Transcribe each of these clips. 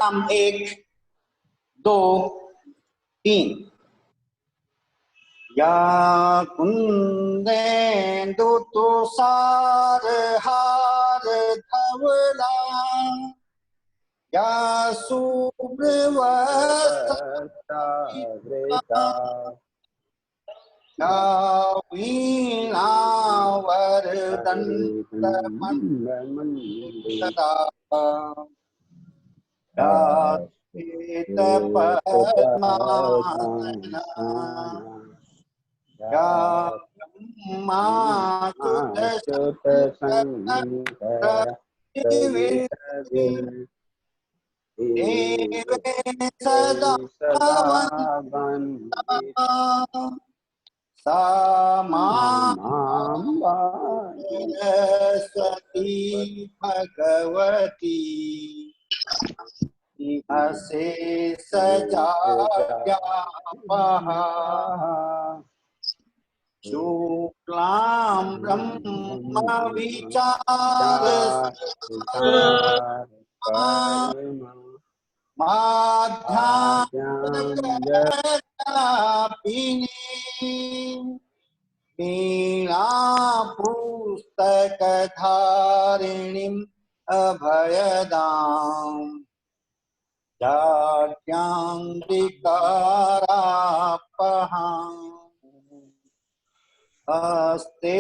नाम 1 2 3। या कुंदेन्दु तुषार हार धवला या शुभ्रवस्त्रवृता या वीणावरदण्डमण्डिता या श्वेतपद्मासना या देवे सदा वन्दिता सा मां सरस्वती भगवती अशेष जाड्यापहा शुक्लां ब्रह्म विचार माध्यापिनी वीणा पुस्तकधारिणीम् अभयदाम् जाड्याङ्गिकारापहाम् हस्ते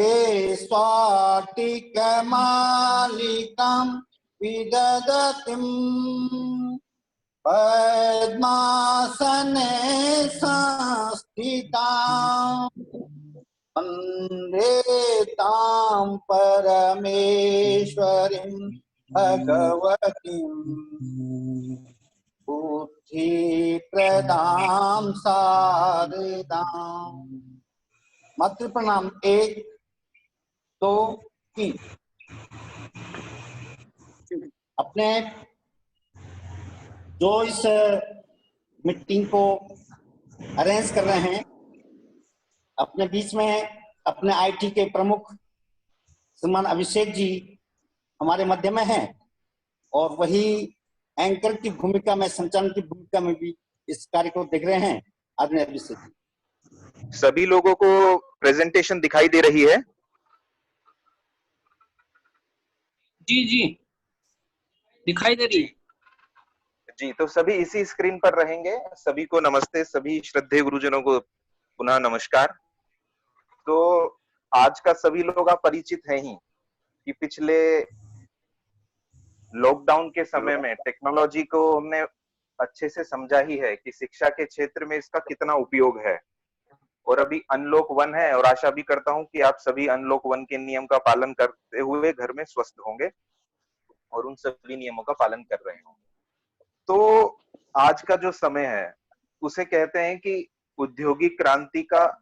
स्वाटिकमालिकां विदधतीं पद्मासने संस्थितां वन्दे तां परमेश्वरीं भगवतीं बुद्धिप्रदां शारदाम्। मातृ प्रणाम 1 2 3। अपने जो इस मीटिंग को अरेंज कर रहे हैं, अपने बीच में अपने आईटी के प्रमुख श्रीमान अभिषेक जी हमारे मध्य में हैं और वही एंकर की भूमिका में, संचालन की भूमिका में भी इस कार्य को देख रहे हैं। आदरणीय अभिषेक जी, सभी लोगों को प्रेजेंटेशन दिखाई दे रही है? जी जी दिखाई दे रही है जी। तो सभी इसी स्क्रीन पर रहेंगे। सभी को नमस्ते, सभी श्रद्धेय गुरुजनों को पुनः नमस्कार। तो आज का सभी लोग आप परिचित हैं ही कि पिछले लॉकडाउन के समय में टेक्नोलॉजी को हमने अच्छे से समझा ही है कि शिक्षा के क्षेत्र में इसका कितना उपयोग है। और अभी अनलॉक 1 है और आशा भी करता हूं कि आप सभी अनलॉक 1 के नियम का पालन करते हुए घर में स्वस्थ होंगे और उन सभी नियमों का पालन कर रहे होंगे। तो आज का जो समय है उसे कहते हैं कि औद्योगिक क्रांति का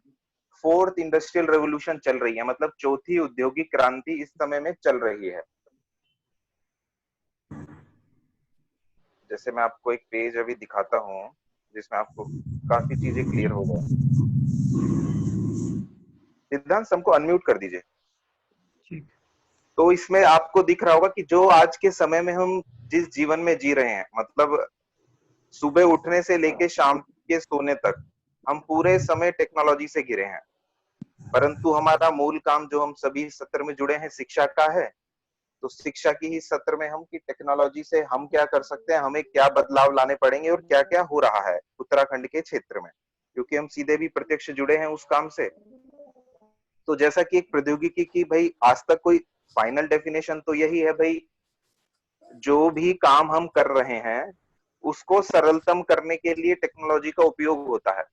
4th इंडस्ट्रियल रेवोल्यूशन चल रही है, मतलब चौथी औद्योगिक क्रांति इस समय में चल रही है। जैसे मैं आपको एक पेज अभी दिखाता हूं जिसमें आपको काफी चीजें क्लियर हो जाए। सिद्धांत हमको अनम्यूट कर दीजिए। तो इसमें आपको दिख रहा होगा कि जो आज के समय में हम जिस जीवन में जी रहे हैं, मतलब सुबह उठने से लेके शाम के सोने तक हम पूरे समय टेक्नोलॉजी से घिरे हैं। परंतु हमारा मूल काम जो हम सभी सत्र में जुड़े हैं शिक्षा का है, तो शिक्षा की ही सत्र में हम कि टेक्नोलॉजी से हम क्या कर सकते हैं, हमें क्या बदलाव लाने पड़ेंगे और क्या क्या हो रहा है उत्तराखंड के क्षेत्र में, क्योंकि हम सीधे भी प्रत्यक्ष जुड़े हैं उस काम से। तो जैसा कि एक प्रौद्योगिकी की भाई आज तक कोई फाइनल डेफिनेशन तो यही है भाई, जो भी काम हम कर रहे हैं उसको सरलतम करने के लिए टेक्नोलॉजी का उपयोग होता है।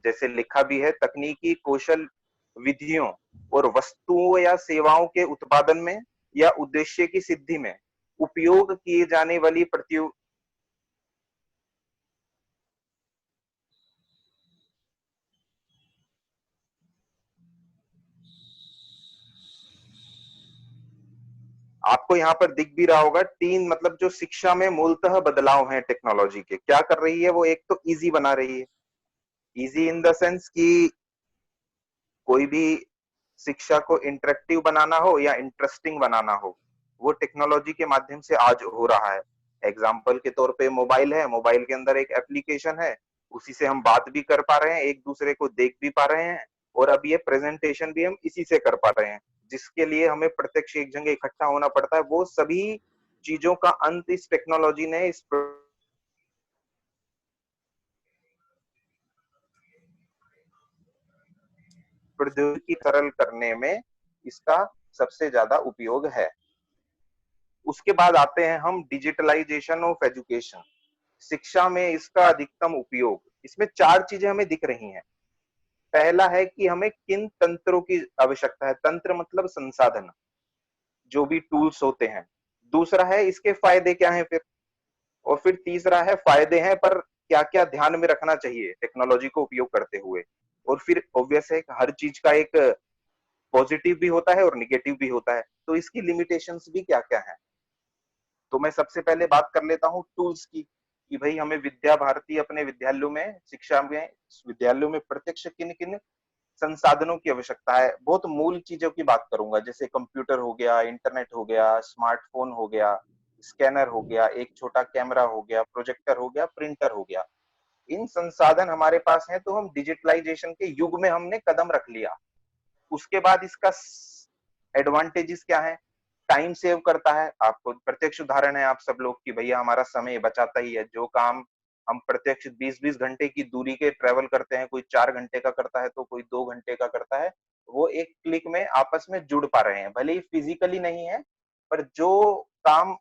जैसे लिखा भी है, तकनीकी कौशल विधियों और वस्तुओं या सेवाओं के उत्पादन में या उद्देश्य की सिद्धि में उपयोग किए जाने वाली आपको यहाँ पर दिख भी रहा होगा 3, मतलब जो शिक्षा में मूलतः बदलाव हैं टेक्नोलॉजी के, क्या कर रही है वो? एक तो इजी बना रही है। इजी इन द सेंस कि कोई भी शिक्षा को इंटरेक्टिव बनाना हो या इंटरेस्टिंग बनाना हो, वो टेक्नोलॉजी के माध्यम से आज हो रहा है। एग्जाम्पल के तौर पे मोबाइल है, मोबाइल के अंदर एक एप्लीकेशन है, उसी से हम बात भी कर पा रहे हैं, एक दूसरे को देख भी पा रहे हैं, और अब ये प्रेजेंटेशन भी हम इसी से कर पा रहे हैं, जिसके लिए हमें प्रत्यक्ष एक जगह इकट्ठा होना पड़ता है। वो सभी चीजों का अंत इस टेक्नोलॉजी ने, इस प्रौद्योगिकी सरल करने में इसका सबसे ज्यादा उपयोग है। उसके बाद आते हैं हम डिजिटलाइजेशन ऑफ एजुकेशन। शिक्षा में इसका अधिकतम उपयोग, इसमें 4 चीजें हमें दिख रही हैं। पहला है कि हमें किन तंत्रों की आवश्यकता है, तंत्र मतलब संसाधन, जो भी टूल्स होते हैं। दूसरा है इसके फायदे क्या हैं फिर, और फिर तीसरा है फायदे हैं पर क्या क्या ध्यान में रखना चाहिए टेक्नोलॉजी को उपयोग करते हुए। और फिर ऑब्वियस है हर चीज का एक पॉजिटिव भी होता है और निगेटिव भी होता है, तो इसकी लिमिटेशंस भी क्या क्या है। तो मैं सबसे पहले बात कर लेता हूँ टूल्स की, कि भाई हमें विद्या भारती अपने विद्यालयों में, शिक्षा में, विद्यालयों में प्रत्यक्ष किन किन संसाधनों की आवश्यकता है। बहुत मूल चीजों की बात करूंगा, जैसे कंप्यूटर हो गया, इंटरनेट हो गया, स्मार्टफोन हो गया, स्कैनर हो गया, एक छोटा कैमरा हो गया, प्रोजेक्टर हो गया, प्रिंटर हो गया। इन संसाधन हमारे पास हैं तो हम डिजिटलाइजेशन के युग में हमने कदम रख लिया। उसके बाद इसका एडवांटेजेस क्या है, टाइम सेव करता है। आपको प्रत्यक्ष उदाहरण है आप सब लोग की, भैया हमारा समय बचाता ही है। जो काम हम प्रत्यक्ष 20-20 घंटे की दूरी के ट्रेवल करते हैं, कोई 4 घंटे का करता है तो कोई 2 घंटे का करता है, वो एक क्लिक में आपस में जुड़ पा रहे हैं। भले ही फिजिकली नहीं है, पर जो काम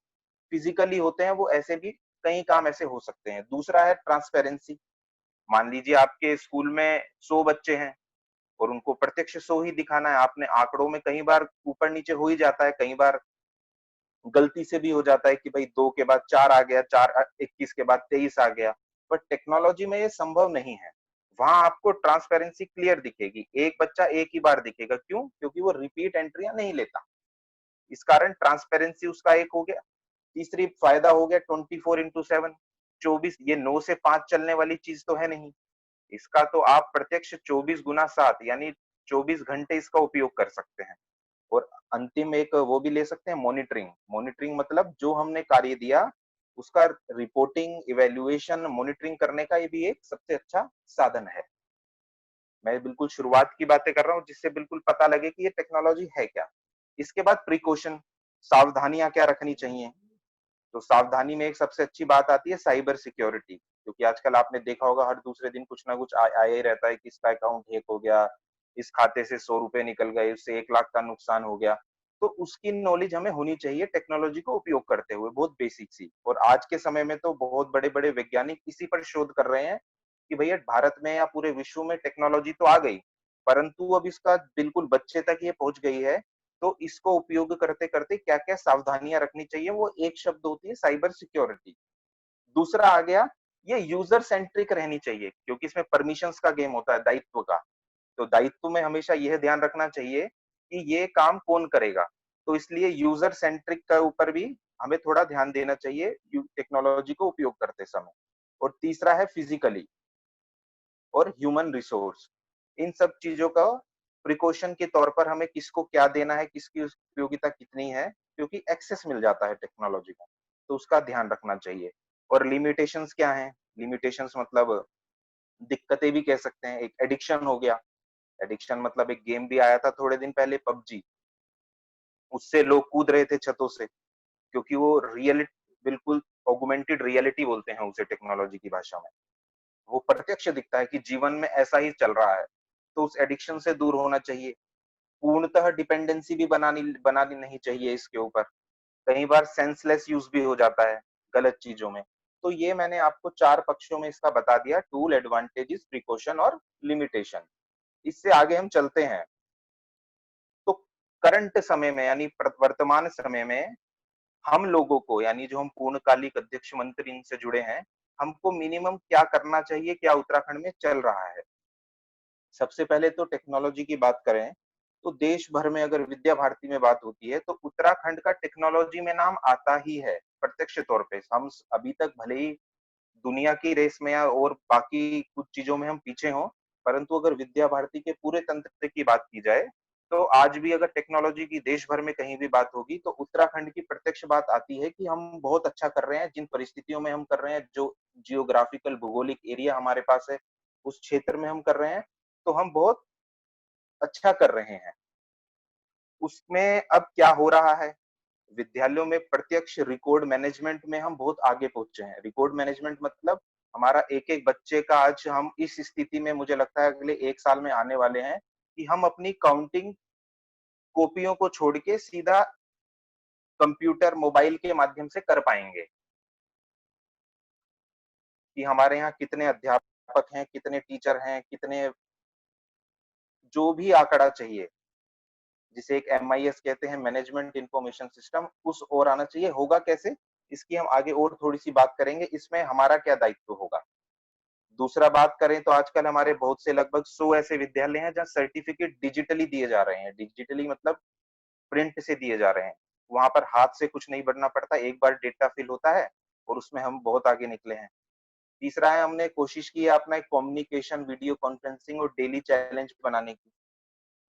फिजिकली होते हैं वो ऐसे भी कई काम ऐसे हो सकते हैं। दूसरा है ट्रांसपेरेंसी। मान लीजिए आपके स्कूल में 100 बच्चे हैं और उनको प्रत्यक्ष 100 ही दिखाना है। आपने आंकड़ों में कई बार ऊपर नीचे हो ही जाता है, कई बार गलती से भी हो जाता है कि भाई 2 के बाद 4 आ गया, 4 21 के बाद 23 आ गया। बट टेक्नोलॉजी में ये संभव नहीं है। वहां आपको ट्रांसपेरेंसी क्लियर दिखेगी, एक बच्चा एक ही बार दिखेगा। क्यों? क्योंकि वो रिपीट एंट्रियां नहीं लेता, इस कारण ट्रांसपेरेंसी उसका एक हो गया। तीसरी फायदा हो गया 24x7, 24, ये 9 से 5 चलने वाली चीज तो है नहीं। इसका तो आप प्रत्यक्ष 24x7 यानी 24 घंटे इसका उपयोग कर सकते हैं। और अंतिम एक वो भी ले सकते हैं, मॉनिटरिंग। मॉनिटरिंग मतलब जो हमने कार्य दिया उसका रिपोर्टिंग, इवैल्यूएशन, मॉनिटरिंग करने का ये भी एक सबसे अच्छा साधन है। मैं बिल्कुल शुरुआत की बातें कर रहा हूँ जिससे बिल्कुल पता लगे कि ये टेक्नोलॉजी है क्या। इसके बाद प्रिकॉशन, सावधानियां क्या रखनी चाहिए। तो सावधानी में एक सबसे अच्छी बात आती है साइबर सिक्योरिटी, क्योंकि आजकल आपने देखा होगा हर दूसरे दिन कुछ ना कुछ आया ही रहता है कि इसका अकाउंट हैक हो गया, इस खाते से 100 रुपए निकल गए, उससे 1 लाख का नुकसान हो गया। तो उसकी नॉलेज हमें होनी चाहिए टेक्नोलॉजी को उपयोग करते हुए, बहुत बेसिक सी। और आज के समय में तो बहुत बड़े बड़े वैज्ञानिक इसी पर शोध कर रहे हैं कि भैया भारत में या पूरे विश्व में टेक्नोलॉजी तो आ गई, परंतु अब इसका बिल्कुल बच्चे तक ये पहुंच गई है। तो इसको उपयोग करते करते क्या क्या सावधानियां रखनी चाहिए, वो एक शब्द होती है साइबर सिक्योरिटी। दूसरा आ गया, ये यूजर सेंट्रिक रहनी चाहिए, क्योंकि इसमें परमिशंस का गेम होता है, दायित्व का। तो दायित्व में हमेशा यह ध्यान रखना चाहिए कि ये काम कौन करेगा। तो इसलिए यूजर सेंट्रिक का ऊपर भी हमें थोड़ा ध्यान देना चाहिए टेक्नोलॉजी को उपयोग करते समय। और तीसरा है फिजिकली और ह्यूमन रिसोर्स। इन सब चीजों का प्रिकॉशन के तौर पर हमें किसको क्या देना है, किसकी उपयोगिता कितनी है, क्योंकि एक्सेस मिल जाता है टेक्नोलॉजी का, तो उसका ध्यान रखना चाहिए। और लिमिटेशंस क्या हैं? लिमिटेशंस मतलब दिक्कतें भी कह सकते हैं। एक एडिक्शन हो गया। एडिक्शन मतलब एक गेम भी आया था थोड़े दिन पहले, पबजी। उससे लोग कूद रहे थे छतों से, क्योंकि वो रियलिटी, बिल्कुल ऑगमेंटेड रियलिटी बोलते हैं उसे टेक्नोलॉजी की भाषा में। वो प्रत्यक्ष दिखता है कि जीवन में ऐसा ही चल रहा है। तो उस एडिक्शन से दूर होना चाहिए। पूर्णतः डिपेंडेंसी भी बनानी बनानी नहीं चाहिए इसके ऊपर। कई बार सेंसलेस यूज भी हो जाता है गलत चीजों में। तो ये मैंने आपको 4 पक्षों में इसका बता दिया, टूल, एडवांटेजेस, प्रिकॉशन और लिमिटेशन। इससे आगे हम चलते हैं। तो करंट समय में यानी वर्तमान समय में हम लोगों को, यानी जो हम पूर्णकालिक अध्यक्ष मंत्री इनसे जुड़े हैं, हमको मिनिमम क्या करना चाहिए, क्या उत्तराखंड में चल रहा है। सबसे पहले तो टेक्नोलॉजी की बात करें तो देश भर में अगर विद्या भारती में बात होती है तो उत्तराखंड का टेक्नोलॉजी में नाम आता ही है प्रत्यक्ष तौर पे। हम अभी तक भले ही दुनिया की रेस में या और बाकी कुछ चीजों में हम पीछे हों, परंतु अगर विद्या भारती के पूरे तंत्र की बात की जाए तो आज भी अगर टेक्नोलॉजी की देश भर में कहीं भी बात होगी तो उत्तराखंड की प्रत्यक्ष बात आती है कि हम बहुत अच्छा कर रहे हैं जिन परिस्थितियों में हम कर रहे हैं, जो जियोग्राफिकल भौगोलिक एरिया हमारे पास है, उस क्षेत्र में हम कर रहे हैं, तो हम बहुत अच्छा कर रहे हैं। उसमें अब क्या हो रहा है, विद्यालयों में प्रत्यक्ष रिकॉर्ड मैनेजमेंट में हम बहुत आगे पहुंचे हैं। रिकॉर्ड मैनेजमेंट मतलब हमारा एक-एक बच्चे का आज हम इस स्थिति में मुझे लगता है अगले 1 साल में आने वाले हैं कि हम अपनी काउंटिंग कॉपियों को छोड़ के सीधा कंप्यूटर, मोबाइल के माध्यम से कर पाएँगे। कि हमारे यहाँ कितने अध्यापक हैं, कितने टीचर हैं, कितने जो भी आंकड़ा चाहिए, जिसे एक एमआईएस कहते हैं, मैनेजमेंट इन्फॉर्मेशन सिस्टम, उस ओर आना चाहिए। होगा कैसे? इसकी हम आगे और थोड़ी-सी बात करेंगे, इसमें हमारा क्या दायित्व होगा। दूसरा बात करें तो आजकल हमारे बहुत से लगभग 100 ऐसे विद्यालय हैं जहाँ सर्टिफिकेट डिजिटली दिए जा रहे हैं। डिजिटली मतलब प्रिंट से दिए जा रहे हैं। वहाँ पर हाथ से कुछ नहीं भरना पड़ता, एक बार डेटा फिल होता है और उसमें हम बहुत आगे निकले हैं। तीसरा है हमने कोशिश की है अपना एक कम्युनिकेशन, वीडियो कॉन्फ्रेंसिंग और डेली चैलेंज बनाने की।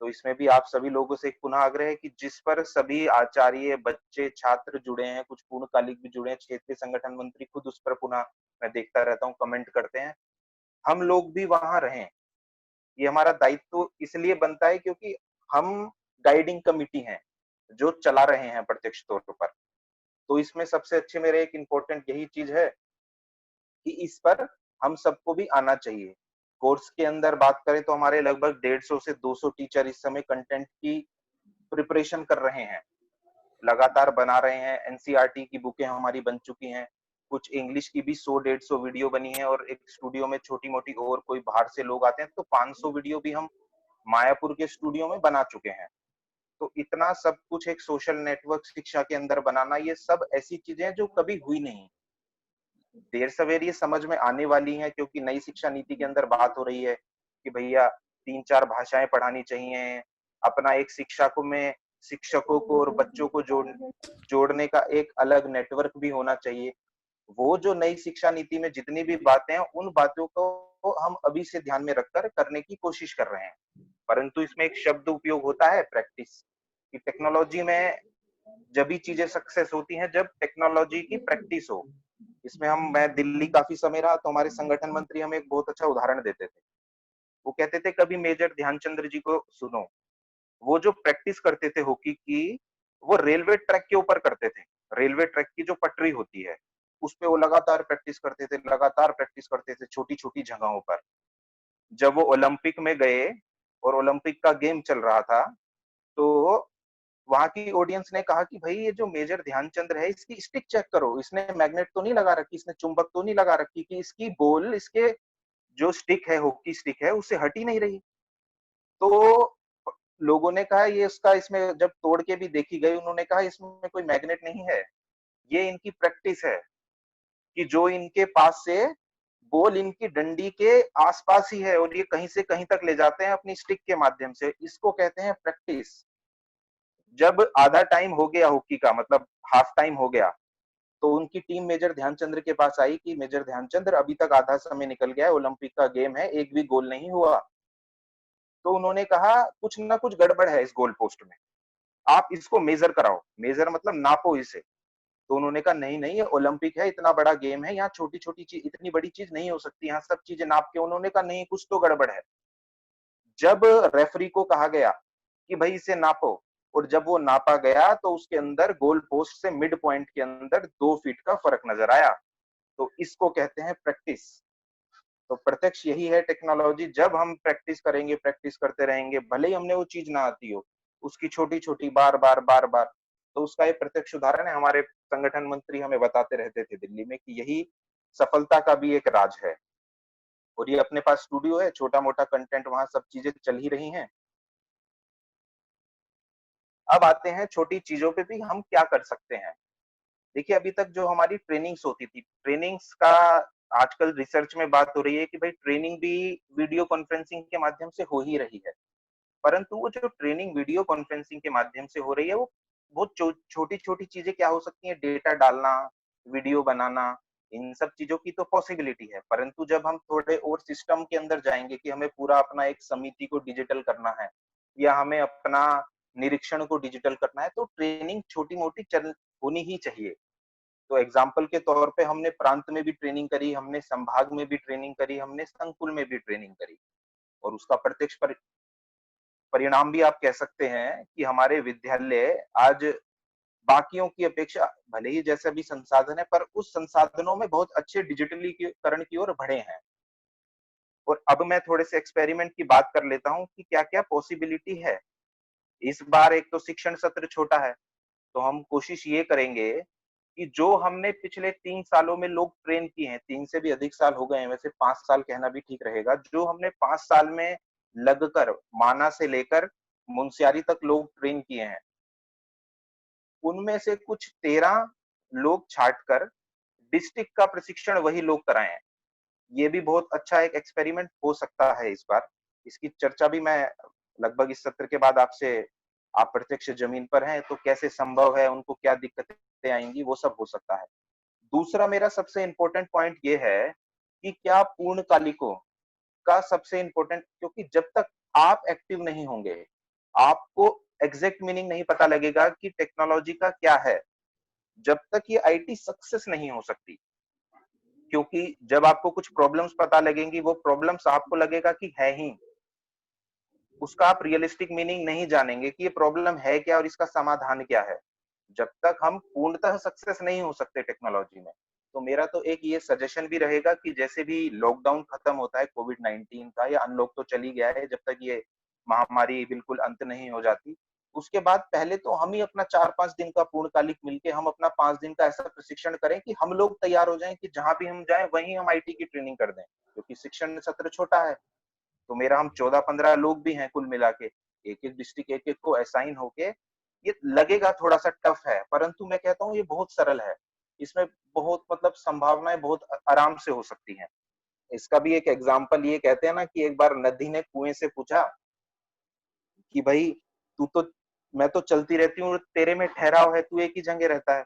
तो इसमें भी आप सभी लोगों से एक पुनः आग्रह है कि जिस पर सभी आचार्य, बच्चे, छात्र जुड़े हैं, कुछ पूर्णकालिक भी जुड़े हैं, क्षेत्रीय संगठन मंत्री खुद उस पर पुनः मैं देखता रहता हूँ, कमेंट करते हैं। हम लोग भी वहाँ रहें। ये हमारा दायित्व इसलिए बनता है क्योंकि हम गाइडिंग कमिटी हैं, जो चला रहे हैं प्रत्यक्ष तौर पर। तो इसमें सबसे अच्छे मेरे एक इम्पोर्टेंट यही चीज़ है कि इस पर हम सबको भी आना चाहिए। कोर्स के अंदर बात करें तो हमारे लगभग 150 से 200 टीचर इस समय कंटेंट की प्रिपरेशन कर रहे हैं, लगातार बना रहे हैं। एनसीईआरटी की बुकें हमारी बन चुकी हैं, कुछ इंग्लिश की भी 100-150 वीडियो बनी है और एक स्टूडियो में छोटी-मोटी और कोई बाहर से लोग आते हैं तो 500 वीडियो भी हम मायापुर के स्टूडियो में बना चुके हैं। तो इतना सब कुछ एक सोशल नेटवर्क शिक्षा के अंदर बनाना, ये सब ऐसी चीजें हैं जो कभी हुई नहीं। देर सवेर ये समझ में आने वाली हैं क्योंकि नई शिक्षा नीति के अंदर बात हो रही है कि भैया 3-4 भाषाएं पढ़ानी चाहिए। अपना एक शिक्षा को में शिक्षकों को और बच्चों को जोड़ने का एक अलग नेटवर्क भी होना चाहिए। वो जो नई शिक्षा नीति में जितनी भी बातें हैं, उन बातों को हम अभी से ध्यान में रखकर करने की कोशिश कर रहे हैं। परंतु इसमें एक शब्द उपयोग होता है प्रैक्टिस, कि टेक्नोलॉजी में जब भी चीजें सक्सेस होती हैं जब टेक्नोलॉजी की प्रैक्टिस हो। इसमें मैं दिल्ली काफी समय रहा तो हमारे संगठन मंत्री हमें एक बहुत अच्छा उदाहरण देते थे। वो कहते थे कभी मेजर ध्यानचंद्र जी को सुनो। वो जो प्रैक्टिस करते थे हॉकी की, वो रेलवे ट्रैक के ऊपर करते थे। रेलवे ट्रैक की जो पटरी होती है, उस पे वो लगातार प्रैक्टिस करते थे, लगातार प्रैक्टिस करते थे छोटी-छोटी जगहों पर। जब वो ओलंपिक में गए और ओलंपिक का गेम चल रहा था, तो वहाँ की ऑडियंस ने कहा कि भाई ये जो मेजर ध्यानचंद्र है इसकी स्टिक चेक करो, इसने मैग्नेट तो नहीं लगा रखी, इसने चुंबक तो नहीं लगा रखी कि इसकी बॉल इसके जो स्टिक है, हॉकी स्टिक है, उससे हट ही नहीं रही। तो लोगों ने कहा ये इसका इसमें जब तोड़ के भी देखी गई, उन्होंने कहा इसमें कोई मैग्नेट नहीं है, ये इनकी प्रैक्टिस है कि जो इनके पास से बॉल इनकी डंडी के आसपास ही है और ये कहीं से कहीं तक ले जाते हैं अपनी स्टिक के माध्यम से। इसको कहते हैं प्रैक्टिस। जब आधा टाइम हो गया हॉकी का, मतलब हाफ टाइम हो गया, तो उनकी टीम मेजर ध्यानचंद्र के पास आई कि मेजर ध्यानचंद्र अभी तक आधा समय निकल गया है, ओलंपिक का गेम है, एक भी गोल नहीं हुआ। तो उन्होंने कहा कुछ ना कुछ गड़बड़ है इस गोल पोस्ट में, आप इसको मेजर कराओ। मेजर मतलब नापो इसे। तो उन्होंने कहा नहीं नहीं, ये ओलंपिक है, इतना बड़ा गेम है, यहाँ छोटी छोटी चीज, इतनी बड़ी चीज नहीं हो सकती, यहाँ सब चीजें नाप के। उन्होंने कहा नहीं, कुछ तो गड़बड़ है। जब रेफरी को कहा गया कि भाई इसे नापो, और जब वो नापा गया तो उसके अंदर गोल पोस्ट से मिड पॉइंट के अंदर 2 फीट का फर्क नजर आया। तो इसको कहते हैं प्रैक्टिस। तो प्रत्यक्ष यही है टेक्नोलॉजी। जब हम प्रैक्टिस करेंगे, प्रैक्टिस करते रहेंगे, भले ही हमने वो चीज ना आती हो, उसकी छोटी छोटी बार बार बार बार, तो उसका ये प्रत्यक्ष उदाहरण है। हमारे संगठन मंत्री हमें बताते रहते थे दिल्ली में कि यही सफलता का भी एक राज है। और ये अपने पास स्टूडियो है, छोटा मोटा कंटेंट, वहां सब चीजें चल ही रही हैं। अब आते हैं छोटी चीजों पे भी हम क्या कर सकते हैं। देखिए अभी तक जो हमारी ट्रेनिंग्स होती थी, ट्रेनिंग्स का आजकल रिसर्च में बात हो रही है कि भाई ट्रेनिंग भी वीडियो कॉन्फ्रेंसिंग के माध्यम से हो ही रही है। परंतु वो जो ट्रेनिंग वीडियो कॉन्फ्रेंसिंग के माध्यम से हो रही है, वो बहुत छोटी छोटी चीजें क्या हो सकती हैं, डेटा डालना, वीडियो बनाना, इन सब चीजों की तो पॉसिबिलिटी है। परंतु जब हम थोड़े और सिस्टम के अंदर जाएंगे कि हमें पूरा अपना एक समिति को डिजिटल करना है, या हमें अपना निरीक्षण को डिजिटल करना है, तो ट्रेनिंग छोटी मोटी चल होनी ही चाहिए। तो एग्जाम्पल के तौर पे हमने प्रांत में भी ट्रेनिंग करी, हमने संभाग में भी ट्रेनिंग करी, हमने संकुल में भी ट्रेनिंग करी, और उसका प्रत्यक्ष परिणाम भी आप कह सकते हैं कि हमारे विद्यालय आज बाकियों की अपेक्षा भले ही जैसे भी संसाधन है, पर उस संसाधनों में बहुत अच्छे डिजिटलीकरण की ओर बढ़े हैं। और अब मैं थोड़े से एक्सपेरिमेंट की बात कर लेता हूँ कि क्या-क्या पॉसिबिलिटी है। इस बार एक तो शिक्षण सत्र छोटा है, तो हम कोशिश ये करेंगे कि जो हमने पिछले 3 सालों में लोग ट्रेन किए हैं, 3 से भी अधिक साल हो गए हैं, वैसे 5 साल कहना भी ठीक रहेगा। जो हमने 5 साल में लगकर माना से लेकर मुनस्यारी तक लोग ट्रेन किए हैं, उनमें से कुछ 13 लोग छाँटकर डिस्ट्रिक्ट का प्रशिक्षण वही लोग कराएँ हैं। ये भी बहुत अच्छा एक एक्सपेरिमेंट हो सकता है इस बार। इसकी चर्चा भी मैं लगभग इस सत्र के बाद आपसे, आप प्रत्यक्ष ज़मीन पर हैं, तो कैसे संभव है, उनको क्या दिक्कतें आएँगी, वो सब हो सकता है। दूसरा मेरा सबसे इम्पोर्टेंट पॉइंट ये है कि क्या पूर्णकालिकों का सबसे इम्पोर्टेंट, क्योंकि जब तक आप एक्टिव नहीं होंगे, आपको एग्ज़ैक्ट मीनिंग नहीं पता लगेगा कि टेक्नोलॉजी का क्या है, जब तक ये आईटी सक्सेस नहीं हो सकती। क्योंकि जब आपको कुछ प्रॉब्लम्स पता लगेंगी, वो प्रॉब्लम्स आपको लगेगा कि है ही, उसका आप रियलिस्टिक मीनिंग नहीं जानेंगे कि ये प्रॉब्लम है क्या और इसका समाधान क्या है। जब तक हम पूर्णतः सक्सेस नहीं हो सकते टेक्नोलॉजी में। तो मेरा तो एक ये सजेशन भी रहेगा कि जैसे भी लॉकडाउन खत्म होता है कोविड-19 का, या अनलॉक तो चल ही गया है, जब तक ये महामारी बिल्कुल अंत नहीं हो जाती, उसके बाद पहले तो हम ही अपना 4-5 दिन का पूर्णकालिक मिलके हम अपना 5 दिन का ऐसा प्रशिक्षण करें कि हम लोग तैयार हो जाएँ कि जहाँ भी हम जाएँ वहीं हम आईटी की ट्रेनिंग कर दें। क्योंकि शिक्षण सत्र छोटा है, तो मेरा हम 14-15 लोग भी हैं कुल मिला के। एक-एक डिस्ट्रिक्ट एक-एक को असाइन होके, ये लगेगा थोड़ा-सा टफ है, परंतु मैं कहता हूँ ये बहुत सरल है। इसमें बहुत मतलब संभावनाएँ बहुत आराम से हो सकती हैं। इसका भी एक एग्जांपल ये कहते हैं ना कि एक बार नदी ने कुएँ से पूछा कि भई तू तो, मैं तो चलती रहती हूँ, तेरे में ठहराव है, तू एक ही जगह रहता है।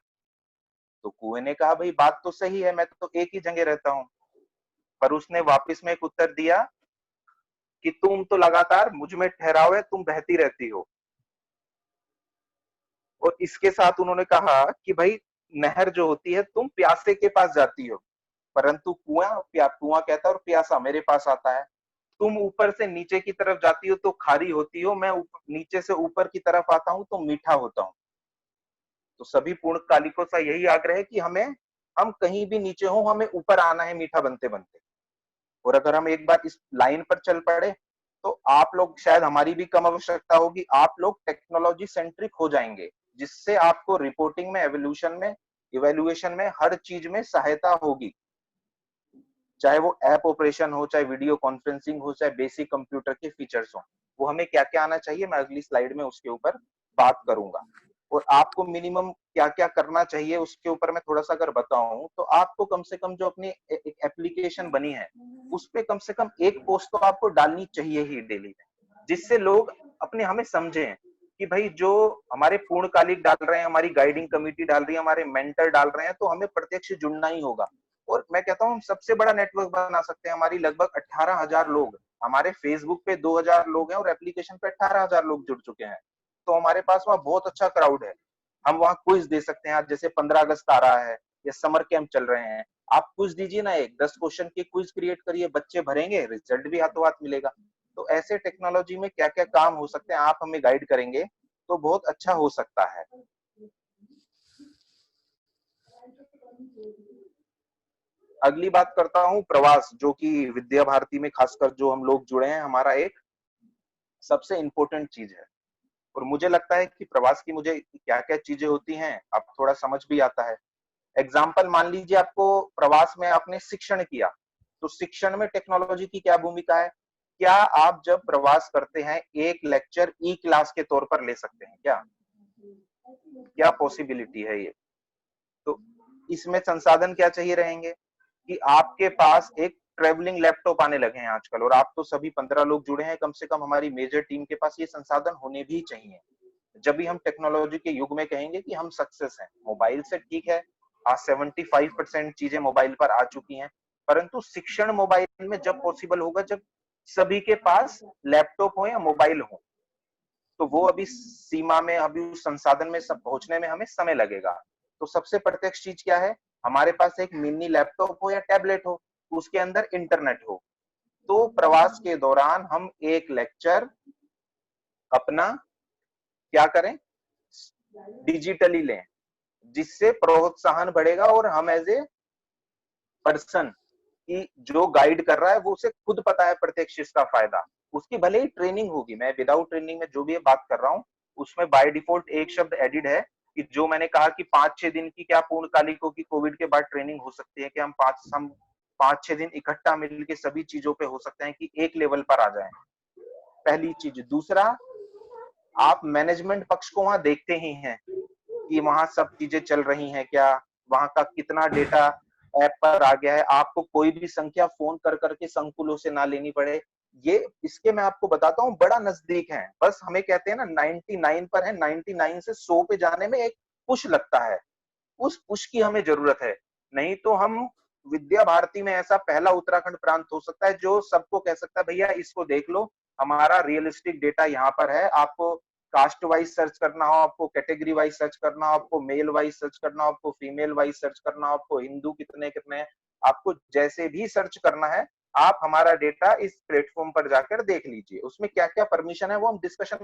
तो कुएँ ने कहा भई बात तो सही है, मैं तो एक ही जगह रहता हूँ। पर उसने वापस में एक उत्तर दिया कि तुम तो लगातार मुझ में ठहराव है, तुम बहती रहती हो। और इसके साथ उन्होंने कहा कि भाई नहर जो होती है, तुम प्यासे के पास जाती हो, परंतु कुआं कहता है और प्यासा मेरे पास आता है। तुम ऊपर से नीचे की तरफ जाती हो तो खारी होती हो, मैं नीचे से ऊपर की तरफ आता हूँ तो मीठा होता हूँ। तो सभी पूर्णकालिकों से यही आग्रह है कि हम कहीं भी नीचे हो, हमें ऊपर आना है मीठा बनते बनते। और अगर हम एक बार इस लाइन पर चल पड़े, तो आप लोग, शायद हमारी भी कम आवश्यकता होगी, आप लोग टेक्नोलॉजी सेंट्रिक हो जाएंगे, जिससे आपको रिपोर्टिंग में, एवोल्यूशन में, इवैल्यूएशन में, हर चीज में सहायता होगी। चाहे वो ऐप ऑपरेशन हो, चाहे वीडियो कॉन्फ्रेंसिंग हो, चाहे बेसिक कंप्यूटर के फीचर्स हो। वो हमें क्या-क्या आना चाहिए, मैं अगली स्लाइड में उसके ऊपर बात करूंगा। और आपको मिनिमम क्या-क्या करना चाहिए उसके ऊपर मैं थोड़ा-सा अगर बताऊं, तो आपको कम से कम जो अपनी एक एप्लीकेशन बनी है, उस पे कम से कम एक पोस्ट तो आपको डालनी चाहिए ही डेली में, जिससे लोग अपने हमें समझें कि भाई जो हमारे पूर्णकालिक डाल रहे हैं, हमारी गाइडिंग कमेटी डाल रही है, हमारे मेंटर डाल रहे हैं, तो हमें प्रत्यक्ष जुड़ना ही होगा। और मैं कहता हूँ हम सबसे बड़ा नेटवर्क बना सकते हैं। हमारी लगभग 18,000 लोग, हमारे फेसबुक पे 2,000 लोग हैं और एप्लीकेशन पे 18,000 लोग जुड़ चुके हैं। तो हमारे पास वहाँ बहुत अच्छा क्राउड है। हम वहाँ क्विज दे सकते हैं। आज जैसे 15 अगस्त आ रहा है या समर कैंप चल रहे हैं, आप क्विज दीजिए ना, एक 10 क्वेश्चन की क्विज क्रिएट करिए, बच्चे भरेंगे, रिजल्ट भी हाथों हाथ मिलेगा। तो ऐसे टेक्नोलॉजी में क्या क्या काम हो सकते हैं, आप हमें गाइड करेंगे तो बहुत अच्छा हो सकता है। अगली बात करता हूँ प्रवास, जो कि विद्या भारती में खासकर जो हम लोग जुड़े हैं, हमारा एक सबसे इंपॉर्टेंट चीज है। और मुझे लगता है कि प्रवास की मुझे क्या क्या चीजें होती हैं अब थोड़ा समझ भी आता है। एग्जाम्पल मान लीजिए, आपको प्रवास में आपने शिक्षण किया, तो शिक्षण में टेक्नोलॉजी की क्या भूमिका है? क्या आप जब प्रवास करते हैं, एक लेक्चर ई क्लास के तौर पर ले सकते हैं क्या? क्या पॉसिबिलिटी है ये? तो इसमें संसाधन क्या चाहिए रहेंगे कि आपके पास एक ट्रेवलिंग लैपटॉप आने लगे हैं आजकल, और आप तो सभी 15 लोग जुड़े हैं, कम से कम हमारी मेजर टीम के पास ये संसाधन होने भी चाहिए। जब भी हम टेक्नोलॉजी के युग में कहेंगे कि हम सक्सेस हैं। मोबाइल से ठीक है, आज 75% चीजें मोबाइल पर आ चुकी हैं, परंतु शिक्षण मोबाइल में जब पॉसिबल होगा, जब सभी के पास लैपटॉप हो या मोबाइल हो। तो वो अभी सीमा में, अभी उस संसाधन में सब पहुंचने में हमें समय लगेगा। तो सबसे प्रत्यक्ष चीज क्या है, हमारे पास एक मिनी लैपटॉप हो या टैबलेट हो, उसके अंदर इंटरनेट हो। तो प्रवास के दौरान हम एक लेक्चर अपना क्या करें, डिजिटली लें, जिससे प्रोत्साहन बढ़ेगा और हम एज ए पर्सन कि जो गाइड कर रहा है वो उसे खुद पता है प्रत्यक्ष इसका फायदा। उसकी भले ही ट्रेनिंग होगी, मैं विदाउट ट्रेनिंग में जो भी बात कर रहा हूँ उसमें बाय डिफॉल्ट एक शब्द एडिड है कि जो मैंने कहा कि 5-6 दिन की क्या पूर्णकालिकों की कोविड के बाद ट्रेनिंग हो सकती है कि हम 5-6 दिन इकट्ठा मिलकर सभी चीजों पे हो सकते हैं कि एक लेवल पर आ जाए। पहली चीज। दूसरा, आप मैनेजमेंट पक्ष को वहां देखते ही हैं कि वहां सब चीजें चल रही हैं क्या, वहां का कितना डेटा ऐप पर आ गया है, आपको कोई भी संख्या फोन कर करके संकुलों से ना लेनी पड़े। ये इसके मैं आपको बताता हूँ बड़ा नजदीक है। बस हमें कहते हैं ना 99 पर है, 99 से 100 पे जाने में एक पुश लगता है, उस पुश की हमें जरूरत है। नहीं तो हम विद्या भारती में ऐसा पहला उत्तराखंड प्रांत हो सकता है जो सबको कह सकता है भैया इसको देख लो, हमारा रियलिस्टिक डेटा यहाँ पर है। आपको कास्ट वाइज सर्च करना हो, आपको कैटेगरी वाइज सर्च करना हो, आपको मेल वाइज सर्च करना हो, आपको फीमेल वाइज सर्च करना हो, आपको हिंदू कितने कितने, आपको जैसे भी सर्च करना है, आप हमारा डेटा इस प्लेटफॉर्म पर जाकर देख लीजिए। उसमें क्या क्या परमिशन है वो हम डिस्कशन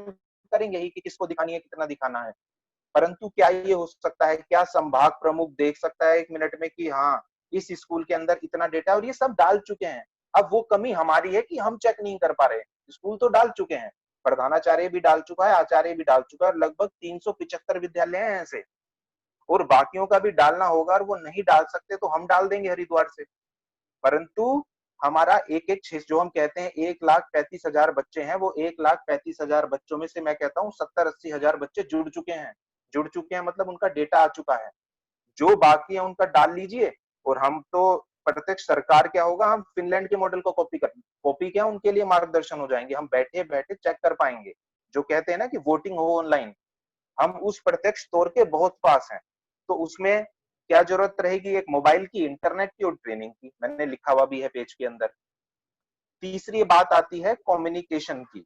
करेंगे ही कि किसको दिखानी है, कितना दिखाना है। परंतु क्या ये हो सकता है, क्या संभाग प्रमुख देख सकता है 1 मिनट में कि हाँ इस स्कूल के अंदर इतना डेटा, और ये सब डाल चुके हैं। अब वो कमी हमारी है कि हम चेक नहीं कर पा रहे। स्कूल तो डाल चुके हैं, प्रधानाचार्य भी डाल चुका है, आचार्य भी डाल चुका है, और लगभग 375 विद्यालय हैं ऐसे, और बाकियों का भी डालना होगा, और वो नहीं डाल सकते तो हम डाल देंगे हरिद्वार से। परंतु हमारा एक एक जो हम कहते हैं 1,35,000 बच्चे हैं, वो 1,35,000 बच्चों में से मैं कहता हूँ 70-80 हजार बच्चे जुड़ चुके हैं। जुड़ चुके हैं मतलब उनका डेटा आ चुका है। जो बाकी है उनका डाल लीजिए, और हम तो प्रत्यक्ष सरकार क्या होगा, हम फिनलैंड के मॉडल को कॉपी क्या उनके लिए मार्गदर्शन हो जाएंगे। हम बैठे बैठे चेक कर पाएंगे। जो कहते हैं ना कि वोटिंग हो ऑनलाइन, हम उस प्रत्यक्ष तौर के बहुत पास हैं। तो उसमें क्या जरूरत रहेगी, एक मोबाइल की, इंटरनेट की और ट्रेनिंग की। मैंने लिखा हुआ भी है पेज के अंदर। तीसरी बात आती है कम्युनिकेशन की।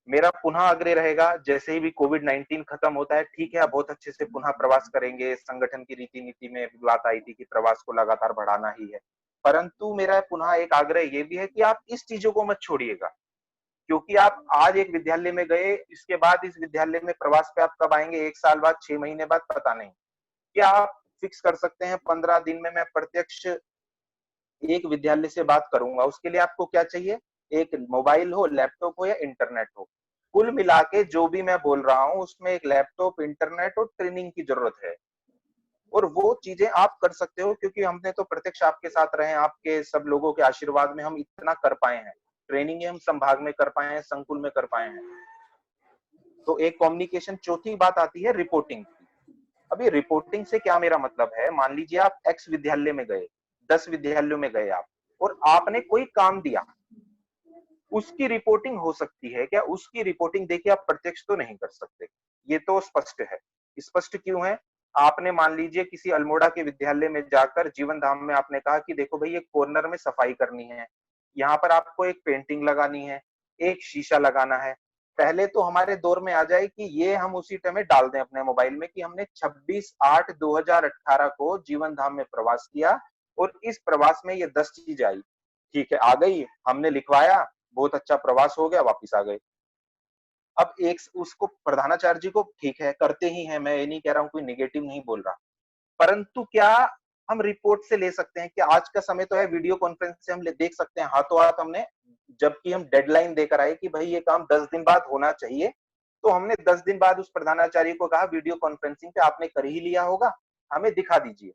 मेरा पुनः आग्रह रहेगा, जैसे ही भी कोविड-19 खत्म होता है, ठीक है, आप बहुत अच्छे से पुनः प्रवास करेंगे, संगठन की रीति नीति में बात आई थी कि प्रवास को लगातार बढ़ाना ही है। परंतु मेरा पुनः एक आग्रह ये भी है कि आप इस चीजों को मत छोड़िएगा, क्योंकि आप आज एक विद्यालय में गए, इसके बाद इस विद्यालय में प्रवास पे आप कब आएंगे, 1 साल बाद, 6 महीने बाद, पता नहीं। क्या आप फिक्स कर सकते हैं 15 दिन में मैं प्रत्यक्ष एक विद्यालय से बात करूंगा? उसके लिए आपको क्या चाहिए, एक मोबाइल हो, लैपटॉप हो या इंटरनेट हो। कुल मिला के जो भी मैं बोल रहा हूँ उसमें एक लैपटॉप, इंटरनेट और ट्रेनिंग की जरूरत है। और वो चीजें आप कर सकते हो क्योंकि हमने तो प्रत्यक्ष आपके साथ रहे, आपके सब लोगों के आशीर्वाद में हम इतना कर पाए हैं। ट्रेनिंग हम संभाग में कर पाए हैं, संकुल में कर पाए हैं। तो एक कम्युनिकेशन। चौथी बात आती है रिपोर्टिंग की। अभी रिपोर्टिंग से क्या मेरा मतलब है, मान लीजिए आप एक्स विद्यालय में गए, 10 विद्यालयों में गए आप, और आपने कोई काम दिया, उसकी रिपोर्टिंग हो सकती है क्या? उसकी रिपोर्टिंग देखिए आप प्रत्यक्ष तो नहीं कर सकते, ये तो स्पष्ट है। स्पष्ट क्यों है? आपने मान लीजिए किसी अल्मोड़ा के विद्यालय में जाकर जीवन धाम में आपने कहा कि देखो भाई, एक कॉर्नर में सफाई करनी है, यहाँ पर आपको एक पेंटिंग लगानी है, एक शीशा लगाना है। पहले तो हमारे दौर में आ जाए कि ये हम उसी टाइम डाल दें अपने मोबाइल में कि हमने 26/8/2018 को जीवन धाम में प्रवास किया, और इस प्रवास में ये 10 चीजें आई। ठीक है, आ गई, हमने लिखवाया, बहुत अच्छा प्रवास हो गया, वापिस आ गए। अब एक उसको प्रधानाचार्य जी को ठीक है करते ही हैं, मैं ये नहीं कह रहा हूँ, कोई निगेटिव नहीं बोल रहा, परंतु क्या हम रिपोर्ट से ले सकते हैं कि आज का समय तो है, वीडियो कॉन्फ्रेंस से हम देख सकते हैं हाथों हाथ हमने, जबकि हम डेडलाइन देकर आए कि भाई ये काम 10 दिन बाद होना चाहिए, तो हमने 10 दिन बाद उस प्रधानाचार्य को कहा वीडियो कॉन्फ्रेंसिंग पे आपने कर ही लिया होगा, हमें दिखा दीजिए।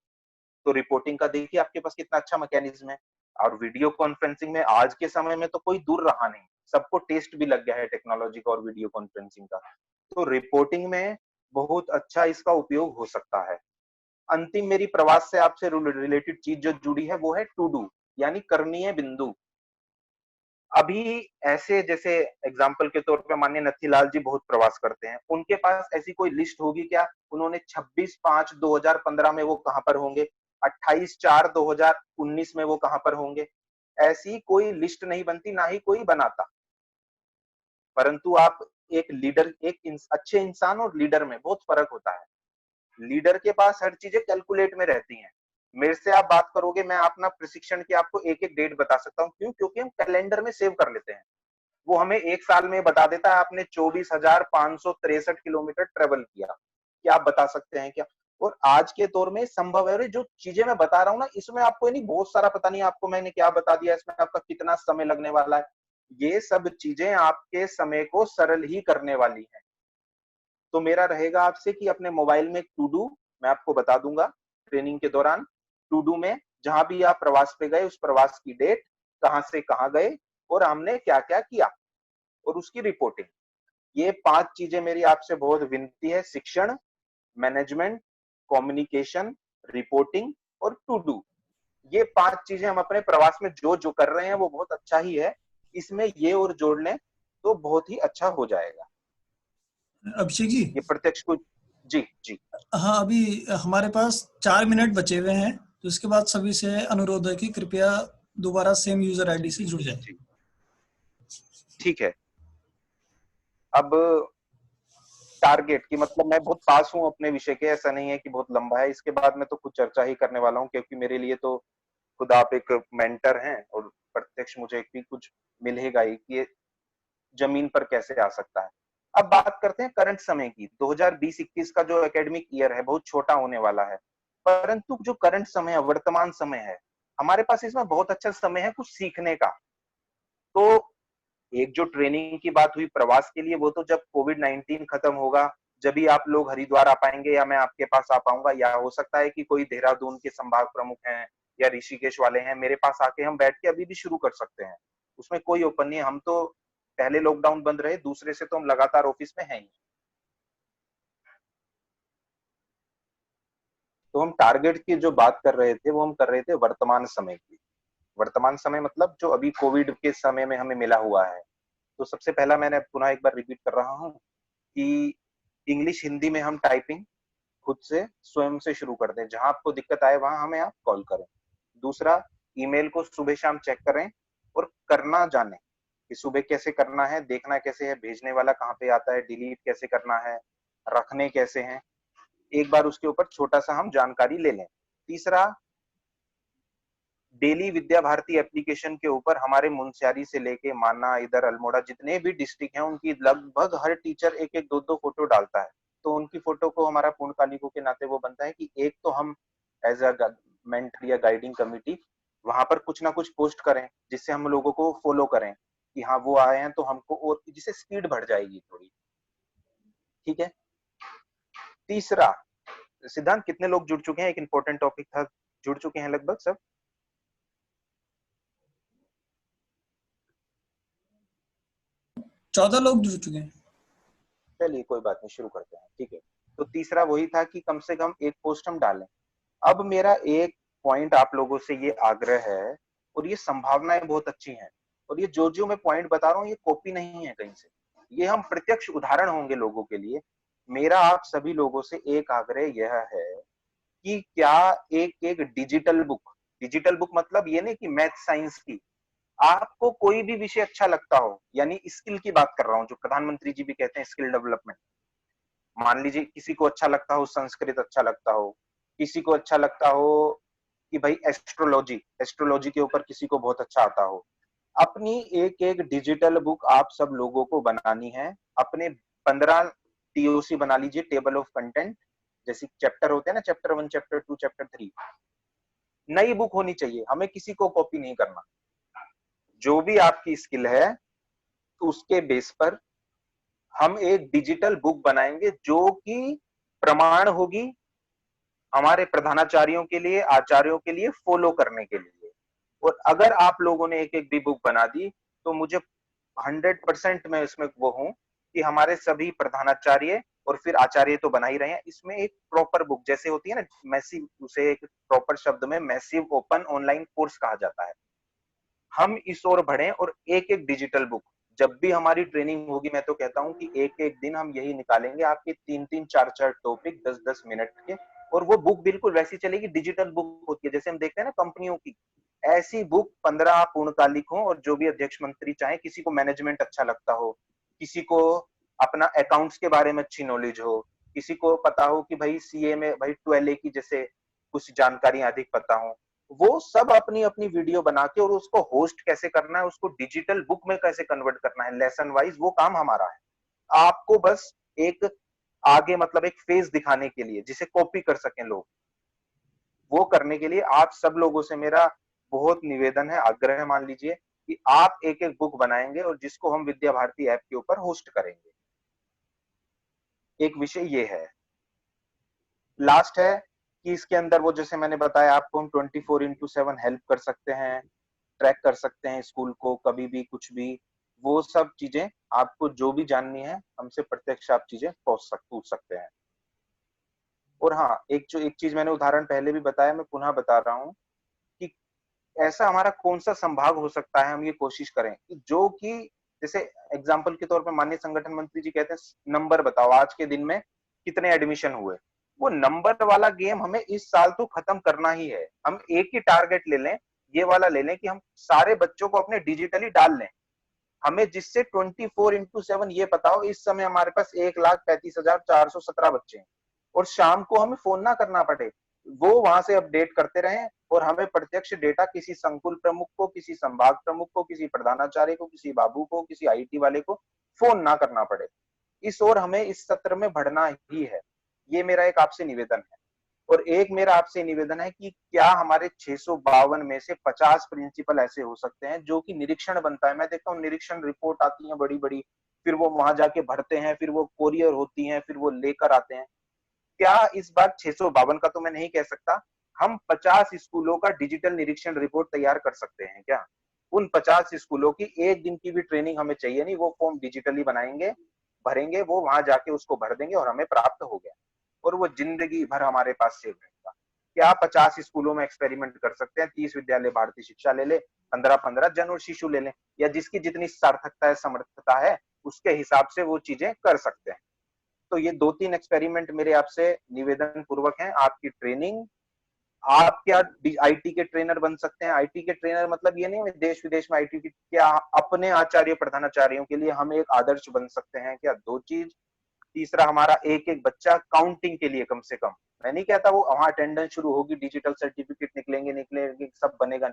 तो रिपोर्टिंग का देखिए आपके पास कितना अच्छा मैकेनिज्म है। और वीडियो कॉन्फ्रेंसिंग में आज के समय में तो कोई दूर रहा नहीं, सबको टेस्ट भी लग गया है टेक्नोलॉजी का और वीडियो कॉन्फ्रेंसिंग का। तो रिपोर्टिंग में बहुत अच्छा इसका उपयोग हो सकता है। अंतिम मेरी प्रवास से आपसे रिलेटेड चीज जो जुड़ी है वो है टू डू, यानी करणीय बिंदु। अभी ऐसे जैसे एग्जाम्पल के तौर पे माननीय नथीलाल जी बहुत प्रवास करते हैं, उनके पास ऐसी कोई लिस्ट होगी क्या, उन्होंने 26/5/2015 में वो कहां पर होंगे, 28/4/2019 में वो कहां पर होंगे? ऐसी कोई लिस्ट नहीं बनती, ना ही कोई बनाता। परंतु आप एक लीडर, अच्छे इंसान और लीडर में बहुत फर्क होता है। लीडर के पास हर चीजें कैलकुलेट में रहती हैं। मेरे से आप बात करोगे, मैं अपना प्रशिक्षण की आपको एक एक डेट बता सकता हूँ। क्यों? क्योंकि हम कैलेंडर में सेव कर लेते हैं। वो हमें एक साल में बता देता है आपने 24,563 किलोमीटर ट्रेवल किया। क्या आप बता सकते हैं क्या? और आज के दौर में संभव है। जो चीजें मैं बता रहा हूँ ना, इसमें आपको नहीं बहुत सारा पता नहीं आपको मैंने क्या बता दिया, इसमें आपका कितना समय लगने वाला है। ये सब चीजें आपके समय को सरल ही करने वाली है। तो मेरा रहेगा आपसे कि अपने मोबाइल में टू डू मैं आपको बता दूंगा ट्रेनिंग के दौरान। टू डू में जहां भी आप प्रवास पे गए, उस प्रवास की डेट, कहां से कहां गए और हमने क्या क्या किया, और उसकी रिपोर्टिंग। ये 5 चीजें मेरी आपसे बहुत विनती है। शिक्षण, मैनेजमेंट, कम्युनिकेशन, रिपोर्टिंग और टू डू। ये 5 चीजें हम अपने प्रवास में जो जो कर रहे हैं वो बहुत अच्छा ही है। इसमें ये और जोड़ लें तो बहुत ही अच्छा हो जाएगा। अभिषेक जी, ये प्रत्यक्ष को जी जी हाँ, अभी हमारे पास 4 मिनट बचे हुए हैं, तो इसके बाद सभी से अनुरोध है कि कृपया दोबारा सेम यूजर आईडी से जुड़ जाए। जी ठीक है। अब टारगेट की मतलब मैं बहुत पास हूं अपने विषय के, ऐसा नहीं है कि बहुत लंबा है। इसके बाद मैं तो कुछ चर्चा ही करने वाला हूं, क्योंकि मेरे लिए तो खुद आप एक मेंटर हैं और प्रत्यक्ष मुझे भी कुछ मिलेगा ही कि ये जमीन पर कैसे आ सकता है। अब बात करते हैं करंट समय की। 2020-21 का जो एकेडमिक ईयर है बहुत छोटा होने वाला है, परंतु जो करंट समय है, वर्तमान समय है, हमारे पास इसमें बहुत अच्छा समय है कुछ सीखने का। तो एक जो ट्रेनिंग की बात हुई प्रवास के लिए, वो तो जब कोविड-19 खत्म होगा, जब भी आप लोग हरिद्वार आ पाएंगे या मैं आपके पास आ पाऊंगा, या हो सकता है कि कोई देहरादून के संभाग प्रमुख हैं या ऋषिकेश वाले हैं, मेरे पास आके हम बैठ के अभी भी शुरू कर सकते हैं। उसमें कोई ओपन नहीं है। हम तो पहले लॉकडाउन बंद रहे, दूसरे से तो हम लगातार ऑफिस में हैं ही। तो हम टारगेट की जो बात कर रहे थे, वो हम कर रहे थे वर्तमान समय की। वर्तमान समय मतलब जो अभी कोविड के समय में हमें मिला हुआ है। तो सबसे पहला मैंने पुनः एक बार रिपीट कर रहा हूँ कि इंग्लिश हिंदी में हम टाइपिंग खुद से स्वयं से शुरू कर दें। जहां आपको दिक्कत आए वहां हमें आप कॉल करें। दूसरा, ईमेल को सुबह शाम चेक करें और करना जाने कि सुबह कैसे करना है, देखना कैसे है, भेजने वाला कहाँ पे आता है, डिलीट कैसे करना है, रखने कैसे हैं, एक बार उसके ऊपर छोटा सा हम जानकारी ले लें। तीसरा, डेली विद्या भारती एप्लीकेशन के ऊपर हमारे मुंशियारी से लेके माना, इधर अल्मोड़ा, जितने भी डिस्ट्रिक्ट हैं उनकी लगभग हर टीचर एक एक दो दो फोटो डालता है। तो उनकी फोटो को हमारा पूर्णकालिकों के नाते वो बनता है कि एक तो हम एज अ मेंटर या गाइडिंग कमिटी वहां पर कुछ ना कुछ पोस्ट करें, जिससे हम लोगों को फॉलो करें कि हाँ वो आए हैं, तो हमको और जिससे स्पीड बढ़ जाएगी थोड़ी। ठीक है। तीसरा, सिद्धांत कितने लोग जुड़ चुके हैं? एक इंपॉर्टेंट टॉपिक था, जुड़ चुके हैं लगभग सब? 14 लोग जुड़ चुके हैं। चलिए कोई बात नहीं, शुरू करते हैं। ठीक है। तो तीसरा वही था कि कम से कम एक पोस्ट हम डालें। अब मेरा एक पॉइंट आप लोगों से ये आग्रह है, और ये संभावनाएं बहुत अच्छी हैं, और ये जो जो मैं पॉइंट बता रहा हूँ ये कॉपी नहीं है कहीं से, ये हम प्रत्यक्ष उदाहरण होंगे लोगों के लिए। मेरा आप सभी लोगों से एक आग्रह यह है कि क्या एक एक डिजिटल बुक मतलब ये नहीं कि मैथ साइंस की, आपको कोई भी विषय अच्छा लगता हो, यानी स्किल की बात कर रहा हूँ, जो प्रधानमंत्री जी भी कहते हैं स्किल डेवलपमेंट। मान लीजिए किसी को अच्छा लगता हो संस्कृत, अच्छा लगता हो, किसी को अच्छा लगता हो कि भाई एस्ट्रोलॉजी एस्ट्रोलॉजी के ऊपर किसी को बहुत अच्छा आता हो। अपनी एक एक डिजिटल बुक आप सब लोगों को बनानी है। अपने 15 टीओसी बना लीजिए, टेबल ऑफ कंटेंट, जैसे चैप्टर होते हैं ना, चैप्टर 1, चैप्टर 2, चैप्टर 3। नई बुक होनी चाहिए, हमें किसी को कॉपी नहीं करना। जो भी आपकी स्किल है उसके बेस पर हम एक डिजिटल बुक बनाएंगे, जो कि प्रमाण होगी हमारे प्रधानाचार्यों के लिए, आचार्यों के लिए फॉलो करने के लिए। और अगर आप लोगों ने एक एक भी बुक बना दी, तो मुझे 100% मैं इसमें वो हूं कि हमारे सभी प्रधानाचार्य और फिर आचार्य तो बना ही रहे हैं, इसमें एक प्रॉपर बुक जैसे होती है ना, मैसिव, उसे एक प्रॉपर शब्द में मैसिव ओपन ऑनलाइन कोर्स कहा जाता है। हम इस ओर बढ़े और एक एक डिजिटल बुक, जब भी हमारी ट्रेनिंग होगी, मैं तो कहता हूं कि एक एक दिन हम यही निकालेंगे आपके 3-3, 4-4 टॉपिक 10-10 मिनट के, और वो बुक बिल्कुल वैसी चलेगी, डिजिटल बुक होती है जैसे हम देखते हैं ना कंपनियों की। ऐसी बुक 15 पूर्णकालिक हो, और जो भी अध्यक्ष मंत्री चाहे, किसी को मैनेजमेंट अच्छा लगता हो, किसी को अपना अकाउंट्स के बारे में अच्छी नॉलेज हो, किसी को पता हो कि भाई सीए में भाई 12A की जैसे कुछ जानकारियां अधिक पता हो, वो सब अपनी अपनी वीडियो बना के और उसको होस्ट कैसे करना है, उसको डिजिटल बुक में कैसे कन्वर्ट करना है लेसन वाइज, वो काम हमारा है। आपको बस एक आगे मतलब एक फेज दिखाने के लिए जिसे कॉपी कर सकें लोग, वो करने के लिए आप सब लोगों से मेरा बहुत निवेदन है, आग्रह है, मान लीजिए कि आप एक एक बुक बनाएंगे और जिसको हम विद्या भारती ऐप के ऊपर होस्ट करेंगे। एक विषय ये है। लास्ट है कि इसके अंदर वो जैसे मैंने बताया आपको, हम 24/7 हेल्प कर सकते हैं, ट्रैक कर सकते हैं स्कूल को, कभी भी कुछ भी, वो सब चीजें आपको जो भी जाननी है हमसे प्रत्यक्ष आप चीजें पूछ सकते हैं। और हाँ, एक चीज मैंने उदाहरण पहले भी बताया, मैं पुनः बता रहा हूँ कि ऐसा हमारा कौन सा संभाग हो सकता है, हम ये कोशिश करें कि जो कि जैसे एग्जाम्पल के तौर पे माननीय संगठन मंत्री जी कहते हैं नंबर बताओ आज के दिन में कितने एडमिशन हुए, वो नंबर वाला गेम हमें इस साल तो खत्म करना ही है। हम एक ही टारगेट ले लें, ये वाला ले लें कि हम सारे बच्चों को अपने डिजिटली डाल लें, हमें जिससे 24/7 ये पता हो इस समय हमारे पास 1,35,417 बच्चे हैं और शाम को हमें फोन ना करना पड़े, वो वहां से अपडेट करते रहें और हमें प्रत्यक्ष डेटा किसी संकुल प्रमुख को, किसी संभाग प्रमुख को, किसी प्रधानाचार्य को, किसी बाबू को, किसी आईटी वाले को फोन ना करना पड़े। इस ओर हमें इस सत्र में बढ़ना ही है, ये मेरा एक आपसे निवेदन है। और एक मेरा आपसे निवेदन है कि क्या हमारे 652 में से 50 प्रिंसिपल ऐसे हो सकते हैं जो कि निरीक्षण बनता है, मैं देखता हूँ निरीक्षण रिपोर्ट आती है बड़ी बड़ी, फिर वो वहां जाके भरते हैं, फिर वो कोरियर होती हैं, फिर वो लेकर आते हैं। क्या इस बार 652 का तो मैं नहीं कह सकता, हम 50 स्कूलों का डिजिटल निरीक्षण रिपोर्ट तैयार कर सकते हैं क्या? उन 50 स्कूलों की एक दिन की भी ट्रेनिंग हमें चाहिए नहीं, वो फॉर्म डिजिटली बनाएंगे, भरेंगे, वो वहां जाके उसको भर देंगे और हमें प्राप्त हो गया और वो जिंदगी भर हमारे पास सेव रहेगा। क्या 50 स्कूलों में एक्सपेरिमेंट कर सकते हैं, 30 विद्यालय भारतीय शिक्षा ले ले, 15-15 जन और शिशु ले लें, या जिसकी जितनी सार्थकता है, समर्थता है, उसके हिसाब से वो चीजें कर सकते हैं। तो ये 2-3 एक्सपेरिमेंट मेरे आपसे निवेदन पूर्वक हैं। आपकी ट्रेनिंग, आप क्या आईटी के ट्रेनर बन सकते हैं? आईटी के ट्रेनर मतलब ये नहीं है देश विदेश में आईटी की, क्या अपने आचार्य प्रधानाचार्यों के लिए हम एक आदर्श बन सकते हैं क्या? 2 चीज। तीसरा, हमारा एक एक बच्चा काउंटिंग के लिए कम से कम, मैं नहीं कहता वो वहां अटेंडेंस शुरू होगी, डिजिटल सर्टिफिकेट निकलेंगे सब बनेगा,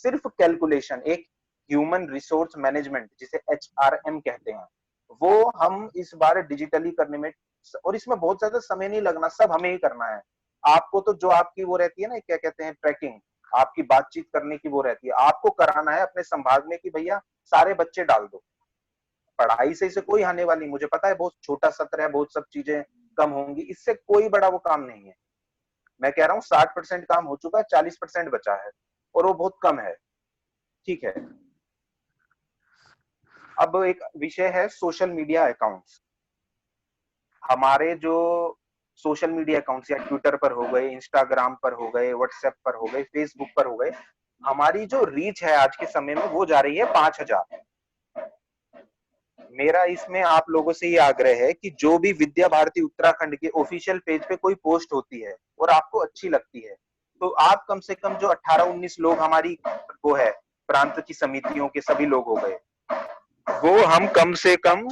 सिर्फ कैलकुलेशन, एक ह्यूमन रिसोर्स मैनेजमेंट जिसे HRM कहते हैं, वो हम इस बार डिजिटली करने में, और इसमें बहुत ज्यादा समय नहीं लगना, सब हमें ही करना है। आपको तो जो आपकी वो रहती है ना, क्या कहते हैं, ट्रैकिंग, आपकी बातचीत करने की वो रहती है, आपको कराना है अपने संभाग में कि भैया सारे बच्चे डाल दो। पढ़ाई से इसे कोई आने वाली, मुझे पता है बहुत छोटा सत्र है, बहुत सब चीजें कम होंगी, इससे कोई बड़ा वो काम नहीं है। मैं कह रहा हूँ 60% काम हो चुका है, 40% बचा है और वो बहुत कम है। ठीक है, अब एक विषय है सोशल मीडिया अकाउंट्स। हमारे जो सोशल मीडिया अकाउंट्स या ट्विटर पर हो गए, इंस्टाग्राम पर हो गए, व्हाट्सएप पर हो गए, फेसबुक पर हो गए, हमारी जो रीच है आज के समय में वो जा रही है 5,000। मेरा इसमें आप लोगों से ये आग्रह है कि जो भी विद्या भारती उत्तराखंड के ऑफिशियल पेज पे कोई पोस्ट होती है और आपको अच्छी लगती है, तो आप कम से कम जो 18-19 लोग हमारी वो है प्रांत की समितियों के सभी लोग हो गए, वो हम कम से कम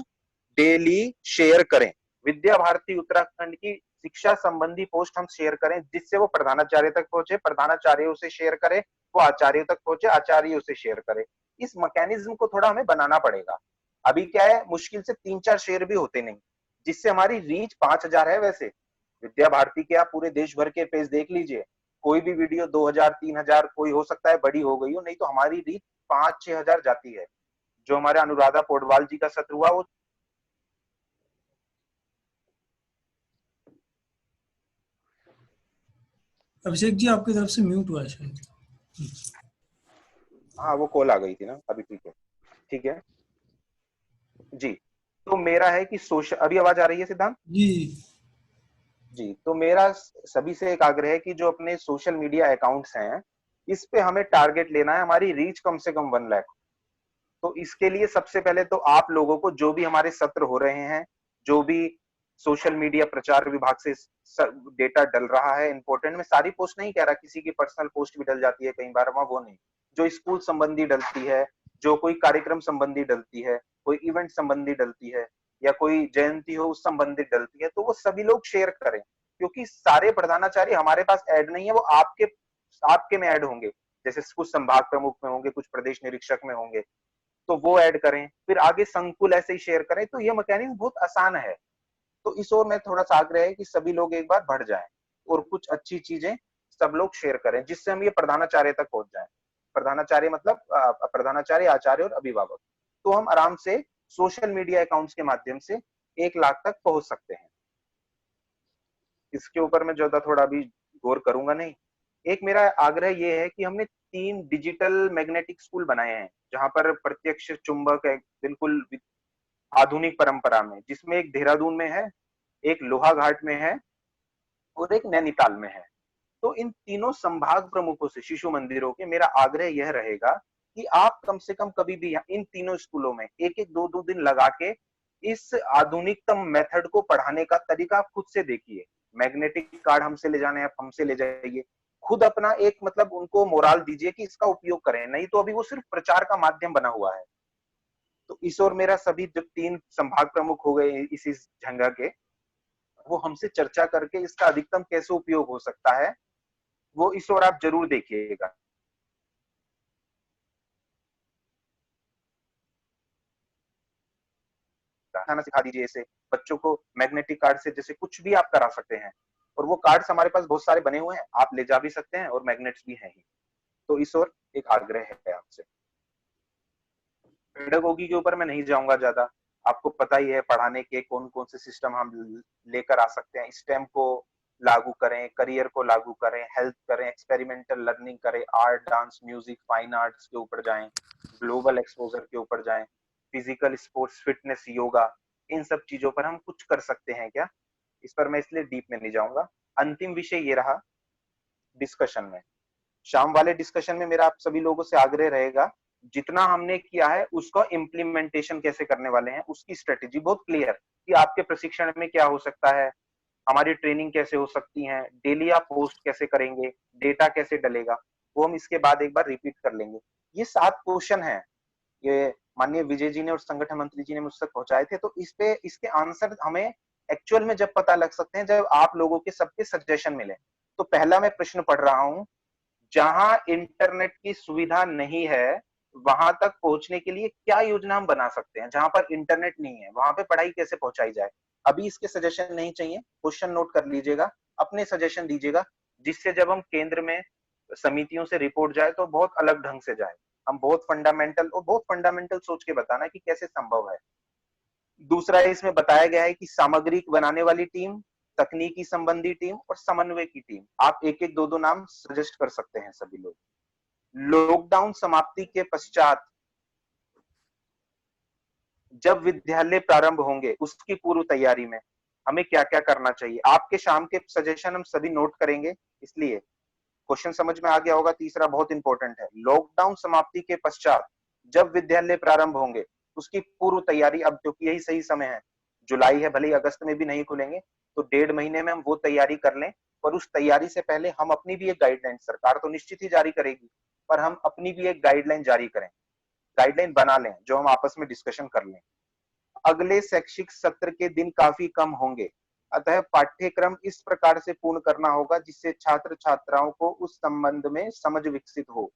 डेली शेयर करें। विद्या भारती उत्तराखंड की शिक्षा संबंधी पोस्ट हम शेयर करें, जिससे वो प्रधानाचार्य तक पहुंचे, प्रधानाचार्य उसे शेयर करे, वो आचार्य तक पहुंचे, आचार्य उसे शेयर करे। इस मैकेनिज्म को थोड़ा हमें बनाना पड़ेगा। अभी क्या है, मुश्किल से 3-4 शेयर भी होते नहीं, जिससे हमारी रीच 5,000 है। वैसे विद्या भारती के आप पूरे देश भर के पेज देख लीजिए, कोई भी वीडियो 2,000-3,000, कोई हो सकता है बड़ी हो गई हो, नहीं तो हमारी रीच 5-6 हजार जाती है। जो हमारे अनुराधा पौडवाल जी का सत्र हुआ, वो अभिषेक जी आपकी तरफ से म्यूट हुआ है शायद। हाँ वो कॉल आ गई थी ना अभी। ठीक है, ठीक है जी। तो मेरा है कि सोशल, अभी आवाज आ रही है सिद्धांत जी जी? तो मेरा सभी से एक आग्रह है कि जो अपने सोशल मीडिया अकाउंट्स हैं, इस पे हमें टारगेट लेना है, हमारी रीच कम से कम 1 लाख। तो इसके लिए सबसे पहले तो आप लोगों को, जो भी हमारे सत्र हो रहे हैं, जो भी सोशल मीडिया प्रचार विभाग से डेटा डल रहा है, इंपॉर्टेंट, मैं सारी पोस्ट नहीं कह रहा, किसी की पर्सनल पोस्ट भी डल जाती है कई बार, वहां वो नहीं, जो स्कूल संबंधी डलती है, जो कोई कार्यक्रम संबंधी डलती है, कोई इवेंट संबंधी डलती है, या कोई जयंती हो उस संबंधित डलती है, तो वो सभी लोग शेयर करें, क्योंकि सारे प्रधानाचार्य हमारे पास ऐड नहीं है, वो आपके में ऐड होंगे। जैसे कुछ संभाग प्रमुख में होंगे, कुछ प्रदेश निरीक्षक में होंगे, तो वो ऐड करें, फिर आगे संकुल ऐसे ही शेयर करें, तो ये मैकेनिज्म बहुत आसान है। तो इस ओर में थोड़ा सा आग्रह है कि सभी लोग एक बार बढ़ जाएं और कुछ अच्छी चीजें सब लोग शेयर करें, जिससे हम ये प्रधानाचार्य तक पहुंच जाएं। प्रधानाचार्य मतलब प्रधानाचार्य, आचार्य और अभिभावक। तो हम आराम से सोशल मीडिया अकाउंट्स के माध्यम से 1 लाख तक पहुंच सकते हैं। इसके ऊपर मैं ज्यादा थोड़ा अभी गौर करूंगा नहीं। एक मेरा आग्रह ये है कि हमने 3 डिजिटल मैग्नेटिक स्कूल बनाए हैं, जहां पर प्रत्यक्ष चुंबक है बिल्कुल आधुनिक परंपरा में, जिसमें एक देहरादून में है, एक लोहाघाट में है और एक नैनीताल में है। तो इन तीनों संभाग प्रमुखों से, शिशु मंदिरों के, मेरा आग्रह यह रहेगा कि आप कम से कम कभी भी इन तीनों स्कूलों में 1-1, 2-2 दिन लगा के इस आधुनिकतम मेथड को पढ़ाने का तरीका आप खुद से देखिए। मैग्नेटिक कार्ड हमसे ले जाने, आप हमसे ले जाइए, खुद अपना एक मतलब उनको मोराल दीजिए कि इसका उपयोग करें, नहीं तो अभी वो सिर्फ प्रचार का माध्यम बना हुआ है। तो इस ओर मेरा सभी जो 3 संभाग प्रमुख हो गए इसी झंगा के, वो हमसे चर्चा करके इसका अधिकतम कैसे उपयोग हो सकता है, वो इस ओर आप जरूर देखिएगा। खाना सिखा दीजिए इसे बच्चों को, मैग्नेटिक कार्ड से जैसे कुछ भी आप करा सकते हैं, और वो कार्ड्स हमारे पास बहुत सारे बने हुए हैं, आप ले जा भी सकते हैं और मैग्नेट्स भी हैं ही। तो इस ओर एक आग्रह है आपसे। पेडागोगी के ऊपर मैं नहीं जाऊंगा ज्यादा, आपको पता ही है पढ़ाने के कौन कौन से सिस्टम हम लेकर आ सकते हैं। स्टेम को लागू करें, करियर को लागू करें, हेल्थ करें, एक्सपेरिमेंटल लर्निंग करें, art, dance, music, fine arts के ऊपर जाएं, ग्लोबल एक्सपोजर के ऊपर जाएं, फिजिकल स्पोर्ट्स, फिटनेस, योगा, इन सब चीजों पर हम कुछ कर सकते हैं क्या? इस पर मैं इसलिए डीप में नहीं जाऊंगा। अंतिम विषय ये रहा डिस्कशन में, शाम वाले डिस्कशन में मेरा आप सभी लोगों से आग्रह रहेगा, जितना हमने किया है उसका इम्प्लीमेंटेशन कैसे करने वाले हैं, उसकी स्ट्रेटेजी बहुत क्लियर, कि आपके प्रशिक्षण में क्या हो सकता है, हमारी ट्रेनिंग कैसे हो सकती है, डेली आप पोस्ट कैसे करेंगे, डेटा कैसे डलेगा, वो हम इसके बाद एक बार रिपीट कर लेंगे। ये 7 क्वेश्चन है, ये माननीय विजय जी ने और संगठन मंत्री जी ने मुझसे पहुंचाए थे, तो इस पे इसके आंसर हमें एक्चुअल में जब पता लग सकते हैं, जब आप लोगों के सबके सजेशन मिले। तो पहला मैं प्रश्न पढ़ रहा हूं, जहां इंटरनेट की सुविधा नहीं है वहां तक पहुंचने के लिए क्या योजना हम बना सकते हैं? जहां पर इंटरनेट नहीं है वहां पे पढ़ाई कैसे पहुंचाई जाए? अभी इसके सजेशन नहीं चाहिए, क्वेश्चन नोट कर लीजिएगा, अपने सजेशन दीजिएगा, जिससे जब हम केंद्र में समितियों से रिपोर्ट जाए तो बहुत अलग ढंग से जाए। हम बहुत फंडामेंटल सोच के बताना कि कैसे संभव है। दूसरा इसमें बताया गया है कि सामग्री बनाने वाली टीम, तकनीकी संबंधी टीम और समन्वय की टीम। आप 1-1, 2-2 नाम सजेस्ट कर सकते हैं सभी लोग। लॉकडाउन समाप्ति के पश्चात जब विद्यालय प्रारंभ होंगे उसकी पूर्व तैयारी में हमें क्या क्या करना चाहिए? आपके शाम के सजेशन हम सभी नोट करेंगे, इसलिए क्वेश्चन समझ में आ गया होगा। तीसरा बहुत इंपॉर्टेंट है, लॉकडाउन समाप्ति के पश्चात जब विद्यालय प्रारंभ होंगे उसकी पूर्व तैयारी। अब क्योंकि यही सही समय है, जुलाई है, भले ही अगस्त में भी नहीं खुलेंगे, तो 1.5 महीने में हम वो तैयारी कर लें। और उस तैयारी से पहले हम अपनी भी एक गाइडलाइन, सरकार तो निश्चित ही जारी करेगी, पर हम अपनी भी एक गाइडलाइन जारी करें, गाइडलाइन बना लें, जो हम आपस में डिस्कशन कर लें। अगले शैक्षिक सत्र के दिन काफी कम होंगे, अतः पाठ्यक्रम इस प्रकार से पूर्ण करना होगा जिससे छात्र छात्राओं को उस संबंध में समझ विकसित हो।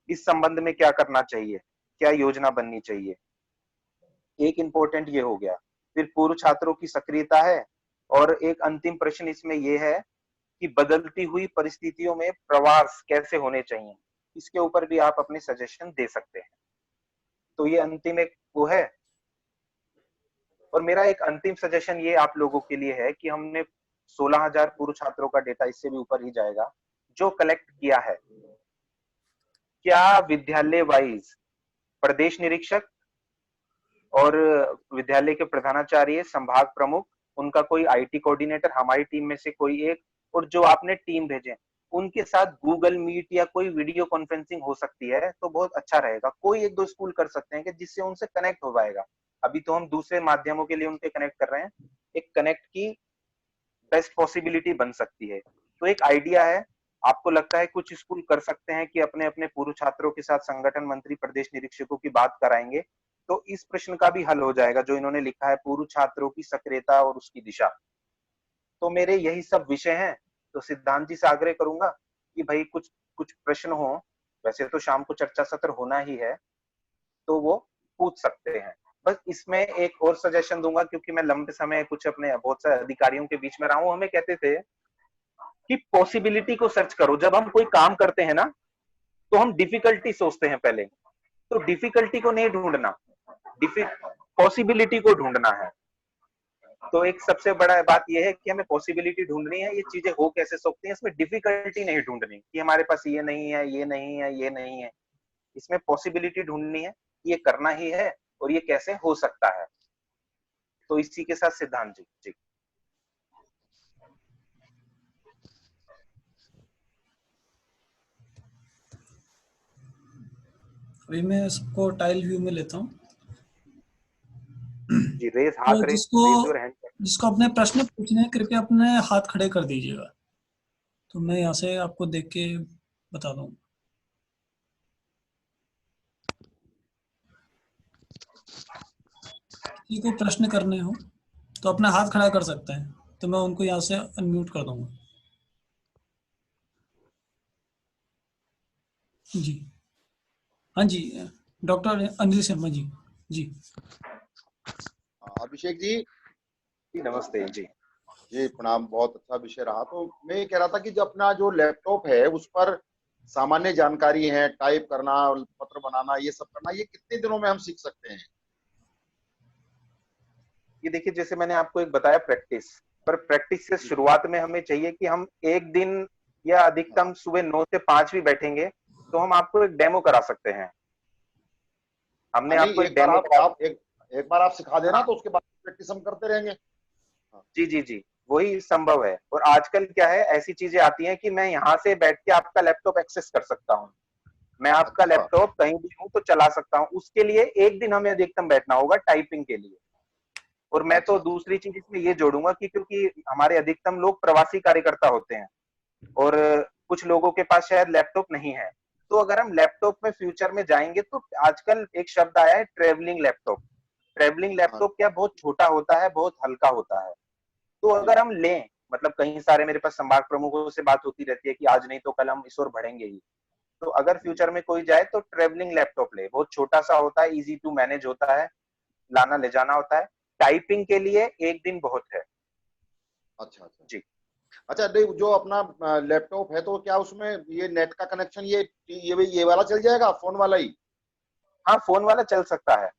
इस संबंध में क्या करना चाहिए, क्या योजना बननी चाहिए, एक इंपॉर्टेंट ये हो गया। फिर पूर्व छात्रों की सक्रियता है, और एक अंतिम प्रश्न इसमें यह है कि बदलती हुई परिस्थितियों में प्रवास कैसे होने चाहिए, इसके ऊपर भी आप अपने सजेशन दे सकते हैं। तो ये अंतिम एक वो है। और मेरा एक अंतिम सजेशन ये आप लोगों के लिए है कि हमने 16,000 पूर्व छात्रों का डेटा, इससे भी ऊपर ही जाएगा, जो कलेक्ट किया है, क्या विद्यालय वाइज प्रदेश निरीक्षक और विद्यालय के प्रधानाचार्य, संभाग प्रमुख, उनका कोई आईटी कोऑर्डिनेटर, हमारी टीम में से कोई एक, और जो आपने टीम भेजे उनके साथ गूगल मीट या कोई वीडियो कॉन्फ्रेंसिंग हो सकती है तो बहुत अच्छा रहेगा। कोई 1-2 स्कूल कर सकते हैं कि जिससे उनसे कनेक्ट हो पाएगा। अभी तो हम दूसरे माध्यमों के लिए उनके कनेक्ट कर रहे हैं, एक कनेक्ट की बेस्ट पॉसिबिलिटी बन सकती है। तो एक आइडिया है, आपको लगता है कुछ स्कूल कर सकते हैं कि अपने अपने पूर्व छात्रों के साथ संगठन मंत्री, प्रदेश निरीक्षकों की बात कराएंगे, तो इस प्रश्न का भी हल हो जाएगा जो इन्होंने लिखा है, पूर्व छात्रों की सक्रियता और उसकी दिशा। तो मेरे यही सब विषय हैं। तो सिद्धांत जी से आग्रह करूंगा कि भाई कुछ कुछ प्रश्न हो, वैसे तो शाम को चर्चा सत्र होना ही है, तो वो पूछ सकते हैं। बस इसमें एक और सजेशन दूंगा, क्योंकि मैं लंबे समय कुछ अपने बहुत सारे अधिकारियों के बीच में रहा हूं, हमें कहते थे कि पॉसिबिलिटी को सर्च करो। जब हम कोई काम करते हैं ना, तो हम डिफिकल्टी सोचते हैं पहले, तो डिफिकल्टी को नहीं ढूंढना, पॉसिबिलिटी को ढूंढना है। तो एक सबसे बड़ा बात यह है कि हमें पॉसिबिलिटी ढूंढनी है, ये चीजें हो कैसे सकती हैं, इसमें डिफिकल्टी नहीं ढूंढनी कि हमारे पास ये नहीं है, ये नहीं है, ये नहीं है। इसमें पॉसिबिलिटी ढूंढनी है, ये करना ही है और ये कैसे हो सकता है। तो इसी के साथ सिद्धांत जी। जी अभी मैं सबको टाइल व्यू में लेता हूँ। जी, रेज तो हाथ, रेज योर हैंड। जिसको अपने प्रश्न पूछने हैं, कृपया अपने हाथ खड़े कर दीजिएगा, तो मैं यहाँ से आपको देख के बता दूँ। किसी को प्रश्न करने हो तो अपना हाथ खड़ा कर सकते हैं, तो मैं उनको यहाँ से अनम्यूट कर दूंगा। जी हाँ जी, डॉक्टर अनिल शर्मा जी। जी अभिषेक जी। जी नमस्ते जी। जी प्रणाम, बहुत अच्छा विषय रहा। तो मैं ये कह रहा था कि जो अपना जो लैपटॉप है उस पर सामान्य जानकारी है, टाइप करना, पत्र बनाना, ये सब करना, ये कितने दिनों में हम सीख सकते हैं? ये देखिए, जैसे मैंने आपको एक बताया प्रैक्टिस, पर प्रैक्टिस से शुरुआत में हमें चाहिए कि हम एक दिन या अधिकतम सुबह 9 से 5 भी बैठेंगे, तो हम आपको एक डेमो करा सकते हैं। हमने नहीं, आपको एक एक बार डेमो आप एक बार आप सिखा देना, तो उसके बाद प्रैक्टिस हम करते रहेंगे। जी जी जी, वही संभव है। और आजकल क्या है, ऐसी चीजें आती हैं कि मैं यहाँ से बैठ के आपका लैपटॉप एक्सेस कर सकता हूँ, मैं आपका अच्छा। लैपटॉप कहीं भी हूँ तो चला सकता हूँ। उसके लिए एक दिन हमें अधिकतम बैठना होगा टाइपिंग के लिए। और मैं तो अच्छा। दूसरी चीज इसमें ये जोड़ूंगा कि क्योंकि हमारे अधिकतम लोग प्रवासी कार्यकर्ता होते हैं और कुछ लोगों के पास शायद लैपटॉप नहीं है, तो अगर हम लैपटॉप में फ्यूचर में जाएंगे तो आजकल एक शब्द आया है ट्रेवलिंग लैपटॉप। ट्रेवलिंग हाँ लैपटॉप क्या बहुत छोटा होता है, बहुत हल्का होता है। तो जी। अगर हम लें, मतलब कई सारे मेरे पास संभाग प्रमुखों से बात होती रहती है कि आज नहीं तो कल हम इस ओर बढ़ेंगे ही। तो अगर फ्यूचर में कोई जाए तो ट्रेवलिंग लैपटॉप ले, बहुत छोटा सा होता है, इजी टू मैनेज होता है, लाना ले जाना होता है। टाइपिंग के लिए एक दिन बहुत है। अच्छा अच्छा जी अच्छा। नहीं, जो अपना लैपटॉप है, तो क्या उसमें ये नेट का कनेक्शन, ये वाला चल जाएगा, फोन वाला ही? हाँ, फोन वाला चल सकता है,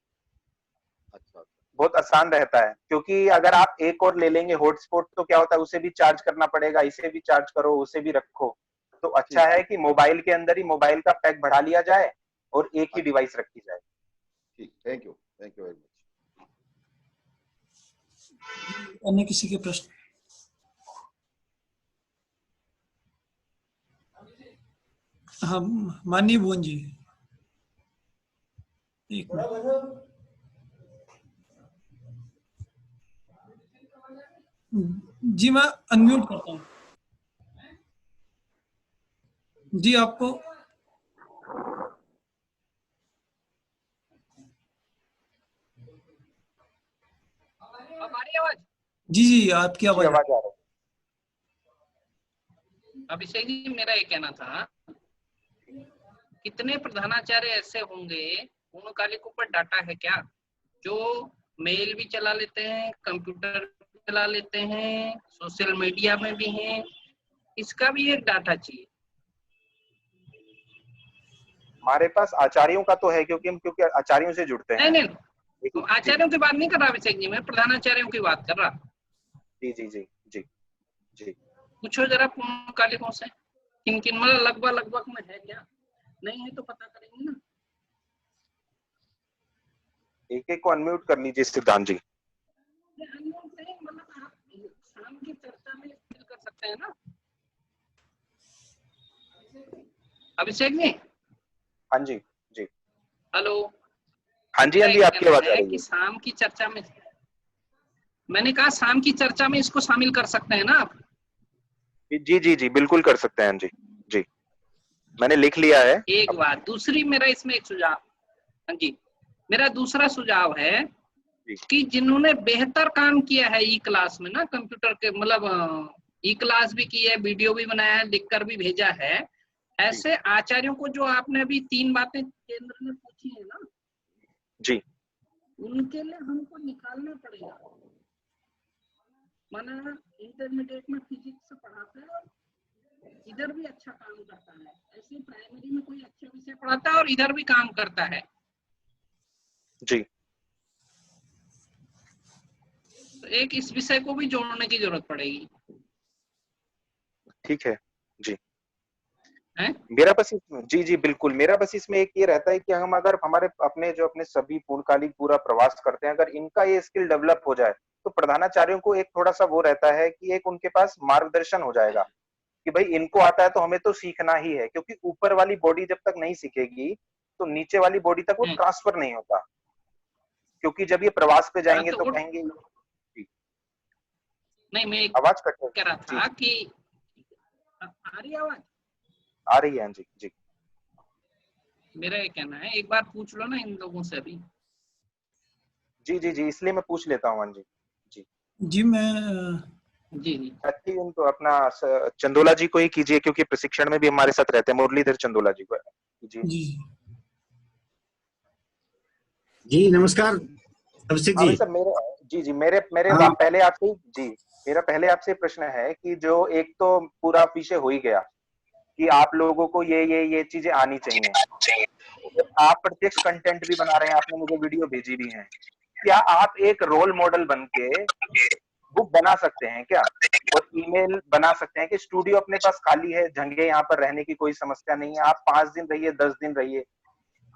अच्छा। बहुत आसान रहता है। क्योंकि अगर आप एक और ले लेंगे हॉटस्पॉट तो क्या होता है, उसे भी चार्ज करना पड़ेगा, इसे भी चार्ज करो, उसे भी रखो। तो अच्छा ठीक है ठीक। कि मोबाइल के अंदर ही मोबाइल का पैक बढ़ा लिया जाए और एक ही अच्छा, डिवाइस रखी जाए। ठीक। Thank you very much. अन्य किसी के प्रश्न? हाँ, माननीय भुवन जी, एक मिनट। जी मैं अनम्यूट करता हूँ। जी आपको हमारी आवाज? जी जी आपकी जी, आवाज आ आवाज आ रही अभिषेक जी, मेरा ये कहना था, कितने प्रधानाचार्य ऐसे होंगे पूर्णकालिक ऊपर डाटा है क्या, जो मेल भी चला लेते हैं, कंप्यूटर भी चला लेते हैं, सोशल मीडिया में भी हैं, इसका भी एक डाटा चाहिए। हमारे पास आचार्यों का तो है, क्योंकि आचार्यों से जुड़ते नहीं हैं। नहीं, तो जी आचार्यों की बात नहीं कर रहा अभिषेक जी, मैं प्रधानाचार्यों की बात कर रहा। जी जी जी जी जी। पूछो जरा पूर्णकालिकों से किन किन, मतलब लगभग में है क्या, नहीं है तो पता करेंगे ना। एक एक को अनम्यूट कर लीजिए सिद्धांत जी। मतलब आप शाम की चर्चा में फिल कर सकते हैं ना अभिषेक जी। हाँ जी जी। हेलो। हाँ जी हाँ मेरा जी, एक आपकी कहना आवाज आ है रही कि है। शाम की चर्चा में, मैंने कहा शाम की चर्चा में इसको शामिल कर सकते हैं ना आप। जी जी जी, बिल्कुल कर सकते हैं जी। जी, मैंने लिख लिया है। एक अब बात, दूसरी मेरा इसमें एक सुझाव। हाँ जी, मेरा दूसरा सुझाव है जी। कि जिन्होंने बेहतर काम किया है ई क्लास में ना, कंप्यूटर के मतलब ई क्लास भी की है, वीडियो भी बनाया है, लिखकर भी भेजा है, ऐसे आचार्यों को, जो आपने अभी 3 बातें केंद्र ने पूछी है ना जी, उनके लिए हमको निकालना पड़ेगा। माना इंटरमीडिएट में फिजिक्स पढ़ाते हैं और इधर भी अच्छा काम करता है, ऐसे प्राइमरी में कोई अच्छा विषय पढ़ाता है और इधर भी काम करता है। जी, तो एक इस विषय को भी जोड़ने की जरूरत पड़ेगी। ठीक है जी। है? मेरा बस जी जी बिल्कुल, मेरा बस इसमें एक ये रहता है कि हम अगर हमारे अपने सभी पूर्णकालिक पूरा प्रवास करते हैं, अगर इनका ये स्किल डेवलप हो जाए तो प्रधानाचार्यों को एक थोड़ा सा वो रहता है कि एक उनके पास मार्गदर्शन हो जाएगा कि भाई इनको आता है तो हमें तो सीखना ही है, क्योंकि ऊपर वाली बॉडी जब तक नहीं सीखेगी तो नीचे वाली बॉडी तक वो ट्रांसफर नहीं होता, क्योंकि जब ये प्रवास पे जाएंगे तो कहेंगे। नहीं, मैं आवाज कट कह रहा था कि आ रही आवाज? आ रही है जी जी। मेरा ये कहना है, एक बार पूछ लो ना इन लोगों से अभी। जी जी जी, इसलिए मैं पूछ लेता हूँ जी। जी जी मैं जी जी अच्छी तो अपना चंदोला जी को ही कीजिए, क्योंकि प्रशिक्षण में भी हमारे साथ रहते हैं, मुरलीधर चंदोला जी को जी। जी जी नमस्कार अभिषेक हाँ जी। भाई साहब, मेरे जी जी मेरे मेरे हाँ। पहले आपसे जी, मेरा पहले आपसे प्रश्न है कि जो एक तो पूरा विषय हो ही गया कि आप लोगों को ये चीजें आनी चाहिए, आप प्रत्यक्ष कंटेंट भी बना रहे हैं, आपने मुझे वीडियो भेजी भी है, क्या आप एक रोल मॉडल बन के बुक बना सकते हैं क्या, और ईमेल बना सकते हैं कि स्टूडियो अपने पास खाली है, जगह यहाँ पर रहने की कोई समस्या नहीं है, आप 5 दिन रहिए, 10 दिन रहिए,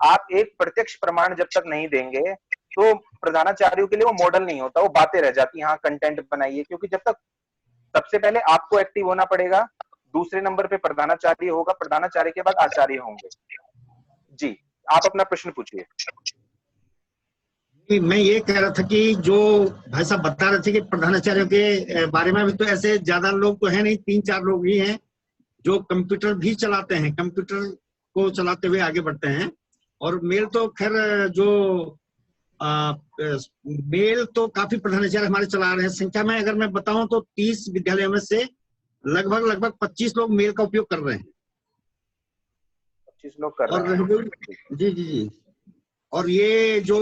आप एक प्रत्यक्ष प्रमाण जब तक नहीं देंगे तो प्रधानाचार्यों के लिए वो मॉडल नहीं होता, वो बातें रह जाती हैं, हाँ कंटेंट बनाइए, क्योंकि जब तक सबसे पहले आपको एक्टिव होना पड़ेगा, दूसरे नंबर पे प्रधानाचार्य होगा, प्रधानाचार्य के बाद आचार्य होंगे। जी, आप अपना प्रश्न पूछिए। मैं ये कह रहा था कि जो भाई साहब बता रहे थे कि प्रधानाचार्यों के बारे में, भी तो ऐसे ज्यादा लोग तो है नहीं, 3-4 लोग ही हैं जो कंप्यूटर भी चलाते हैं, कंप्यूटर को चलाते हुए आगे बढ़ते हैं। और मेल तो खैर जो मेल तो काफी प्रधानाचार्य हमारे चला रहे हैं। संख्या में अगर मैं बताऊं तो 30 विद्यालयों में से लगभग 25 लोग मेल का उपयोग कर रहे हैं। 25 लोग कर और रहे हैं। जी जी जी, और ये जो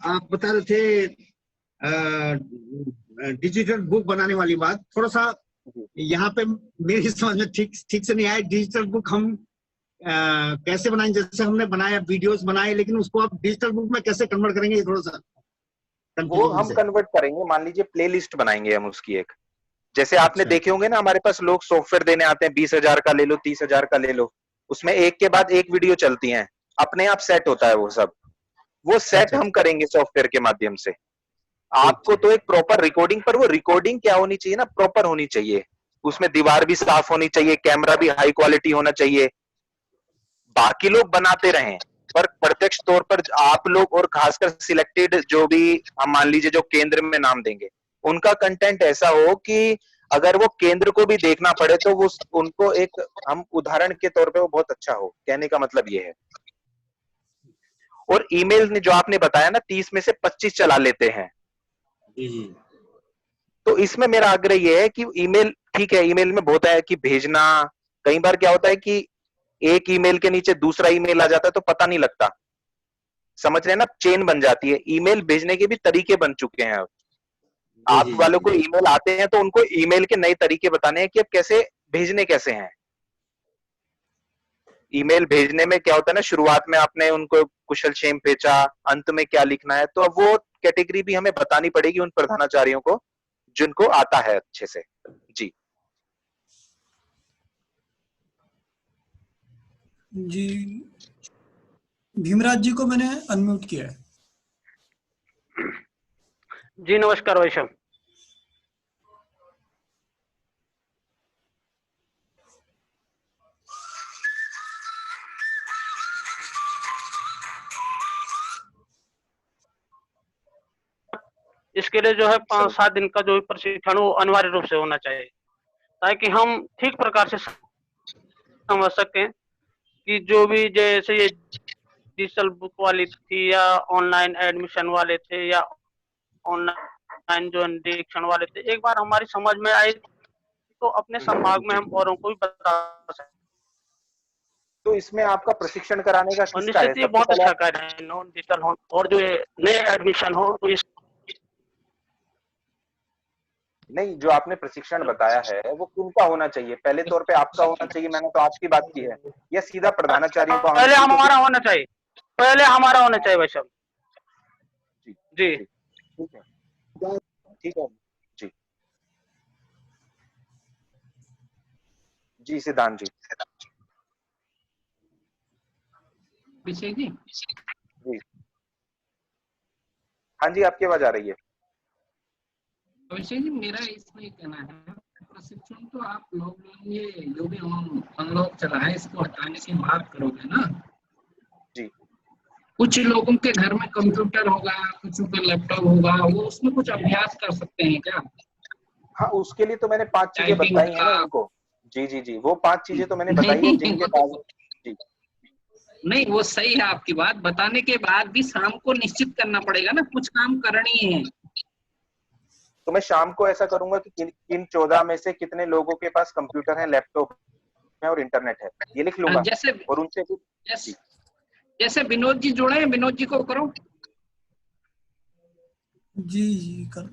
आप बता रहे थे डिजिटल बुक बनाने वाली बात, थोड़ा सा यहाँ पे मेरी समझ में ठीक से नहीं आया। डिजिटल बुक हम कैसे बनाएंगे? जैसे हमने बनाया, वीडियोस बनाए, लेकिन उसको आप डिजिटल बुक में कैसे कन्वर्ट करेंगे? ये थोड़ा सा वो कंफ्यूजन हम से। कन्वर्ट करेंगे, मान लीजिए प्लेलिस्ट बनाएंगे हम उसकी एक, जैसे आपने अच्छा। देखे होंगे ना, हमारे पास लोग सॉफ्टवेयर देने आते हैं, 20,000 का ले लो, 30,000 का ले लो, उसमें एक के बाद एक वीडियो चलती हैं, अपने आप सेट होता है वो सब, वो सेट अच्छा। हम करेंगे सॉफ्टवेयर के माध्यम से। ठीक आपको ठीक। तो एक प्रॉपर रिकॉर्डिंग, पर वो रिकॉर्डिंग क्या होनी चाहिए ना, प्रॉपर होनी चाहिए, उसमें दीवार भी साफ होनी चाहिए, कैमरा भी हाई क्वालिटी होना चाहिए, बाकी लोग बनाते रहें, पर प्रत्यक्ष तौर पर आप लोग और खासकर सिलेक्टेड जो भी हम मान लीजिए जो केंद्र में नाम देंगे, उनका कंटेंट ऐसा हो कि अगर वो केंद्र को भी देखना पड़े तो वो उनको एक हम उदाहरण के तौर पे वो बहुत अच्छा हो, कहने का मतलब ये है। और ईमेल ने जो आपने बताया ना 30 में से 25 चला लेते हैं, जी जी। तो इसमें मेरा आग्रह ये है कि ईमेल ठीक है, ईमेल में बहुत है कि भेजना, कई बार क्या होता है कि एक ईमेल के नीचे दूसरा ईमेल आ जाता है तो पता नहीं लगता, समझ रहे हैं ना, चेन बन जाती है। ईमेल भेजने के भी तरीके बन चुके हैं अब, जी आप जी वालों जी। को ईमेल आते हैं तो उनको ईमेल के नए तरीके बताने हैं कि अब कैसे भेजने कैसे हैं। ईमेल भेजने में क्या होता है ना, शुरुआत में आपने उनको कुशल क्षेम भेजा, अंत में क्या लिखना है, तो अब वो कैटेगरी भी हमें बतानी पड़ेगी उन प्रधानाचार्यों को जिनको आता है अच्छे से। जी जी, भीमराज जी को मैंने अनम्यूट किया है। जी नमस्कार भाई साहब। इसके लिए जो है 5-7 दिन का जो प्रशिक्षण वो अनिवार्य रूप से होना चाहिए, ताकि हम ठीक प्रकार से समझ सकें कि जो भी जैसे ये डिजिटल बुक वाली थी या ऑनलाइन एडमिशन वाले थे या ऑनलाइन जो निरीक्षण वाले थे, एक बार हमारी समझ में आए तो अपने संभाग में हम औरों को भी बता सकते। तो इसमें आपका प्रशिक्षण कराने का और किसका है? निश्चित ये सबसे बहुत पहले अच्छा कार्य है, नॉन डिजिटल हो और जो ये नए एडमिशन हो तो इस नहीं, जो आपने प्रशिक्षण बताया है वो किनका होना चाहिए? पहले तौर पे आपका होना चाहिए, मैंने तो आपकी बात की है, या सीधा प्रधानाचार्यों का होना पहले चाहिए? क्योंकि हमारा होना चाहिए, पहले हमारा होना चाहिए भाई साहब। जी जी जी ठीक है, ठीक है जी। जी सिद्धांत जी। अभिषेक जी, जी हाँ जी, आपकी आवाज आ रही है। अभिषेक जी, मेरा इसमें कहना है, प्रशिक्षण तो आप लोग ये जो भी हम अनलॉक चला है इसको हटाने की बात करोगे ना, जी कुछ लोगों के घर में कंप्यूटर होगा, कुछ का लैपटॉप होगा, वो उसमें कुछ अभ्यास कर सकते हैं क्या? हाँ, उसके लिए तो मैंने 5 चीजें टाइपिंग बताई है का? ना उनको। जी जी जी, वो 5 चीजें तो मैंने बताई है नहीं जिनके वो पास। तो जी, नहीं, वो सही है आपकी बात, बताने के बाद भी शाम को निश्चित करना पड़ेगा ना, कुछ काम करनी है। तो मैं शाम को ऐसा करूंगा कि किन 14 में से कितने लोगों के पास कंप्यूटर है, लैपटॉप है और इंटरनेट है, ये लिख लूंगा जैसे और उनसे भी। जी जैसे जैसे विनोद जी जुड़े हैं, विनोद जी को करो। जी जी कर।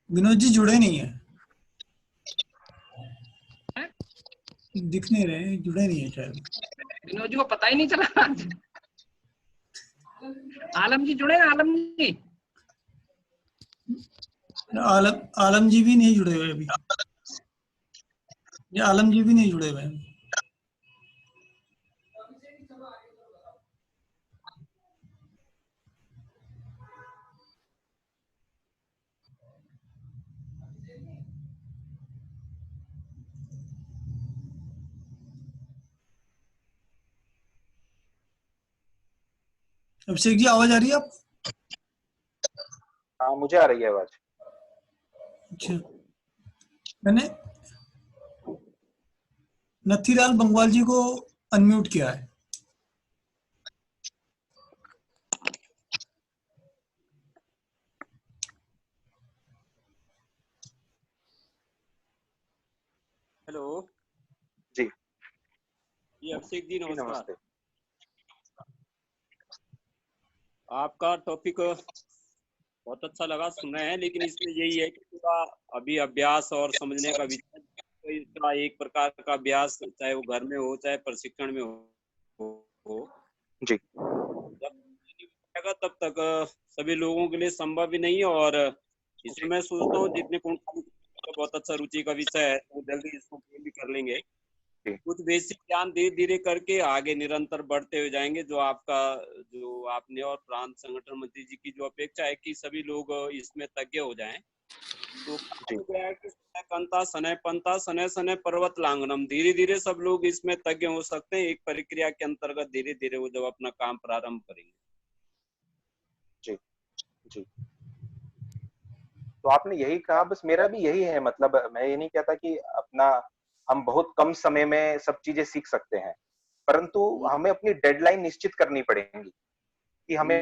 विनोद जी जुड़े नहीं है, दिख नहीं रहे, जुड़े नहीं है शायद। विनोद जी को पता ही नहीं चला। आलम जी जुड़े हैं, आलम जी? आलम आलम जी भी नहीं जुड़े हुए अभी, ये आलम जी भी नहीं जुड़े हुए हैं। अभिषेक जी आवाज आ रही है आप? हाँ, मुझे आ रही है आवाज। अच्छा, मैंने नथीलाल बंगवाल जी को अनम्यूट किया है। हेलो जी जी, अभिषेक जी जी नमस्कार। नमस्ते। आपका टॉपिक बहुत अच्छा लगा, सुन रहे हैं, लेकिन इसमें यही है कि पूरा अभी अभ्यास और समझने का विषय, तो इसका एक प्रकार का अभ्यास चाहे वो घर में हो चाहे प्रशिक्षण में हो जी जब नहीं होगा तब तक सभी लोगों के लिए संभव ही नहीं है। और इसमें मैं सोचता हूँ जितने बहुत अच्छा रुचि का विषय है वो जल्दी इसको पूर्ण भी कर लेंगे। जी कुछ बेसिक ज्ञान धीरे धीरे करके आगे निरंतर बढ़ते हुए जाएंगे। जो आपने और प्रांत संगठन मंत्री जी की जो अपेक्षा है कि सभी लोग इसमें तज्ञ हो जाएं, तो जी हो गया है कि सनय कंता सनय पंता सनय सनय पर्वत लांगनम, धीरे धीरे सब लोग इसमें तज्ञ हो सकते हैं। एक प्रक्रिया के अंतर्गत धीरे धीरे वो जब अपना काम प्रारंभ करेंगे। जी जी। तो आपने यही कहा, बस मेरा भी यही है, मतलब मैं ये नहीं कहता कि अपना हम बहुत कम समय में सब चीजें सीख सकते हैं, परंतु हमें अपनी डेडलाइन निश्चित करनी पड़ेगी कि हमें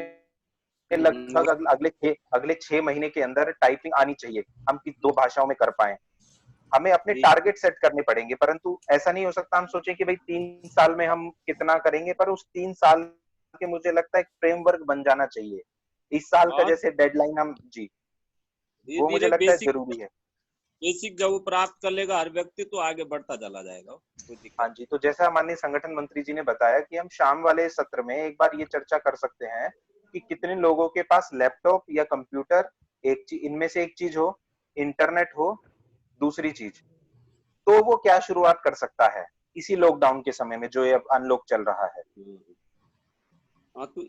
लगभग वो अगले 6 महीने के अंदर टाइपिंग आनी चाहिए, हम किस 2 भाषाओं में कर पाए। हमें अपने जी टारगेट सेट करने पड़ेंगे, परंतु ऐसा नहीं हो सकता हम सोचें कि भाई 3 साल में हम कितना करेंगे, पर उस 3 साल के मुझे लगता है एक फ्रेमवर्क बन जाना चाहिए। इस साल का हाँ, जैसे डेडलाइन हम जी, धीरे वो मुझे धीरे लगता है बेसिक जरूरी है। बेसिक जब वो प्राप्त कर लेगा हर व्यक्ति तो आगे बढ़ता चला जाएगा, कोई हाँ दिक्कत जी, तो जैसा माननीय संगठन मंत्री जी ने बताया कि हम शाम वाले सत्र में एक बार ये चर्चा कर सकते हैं कि कितने लोगों के पास लैपटॉप या कंप्यूटर, एक चीज इनमें से एक चीज हो, इंटरनेट हो, दूसरी चीज, तो वो क्या शुरुआत कर सकता है इसी लॉकडाउन के समय में जो ये अब अनलॉक चल रहा है। नहीं। हाँ, तो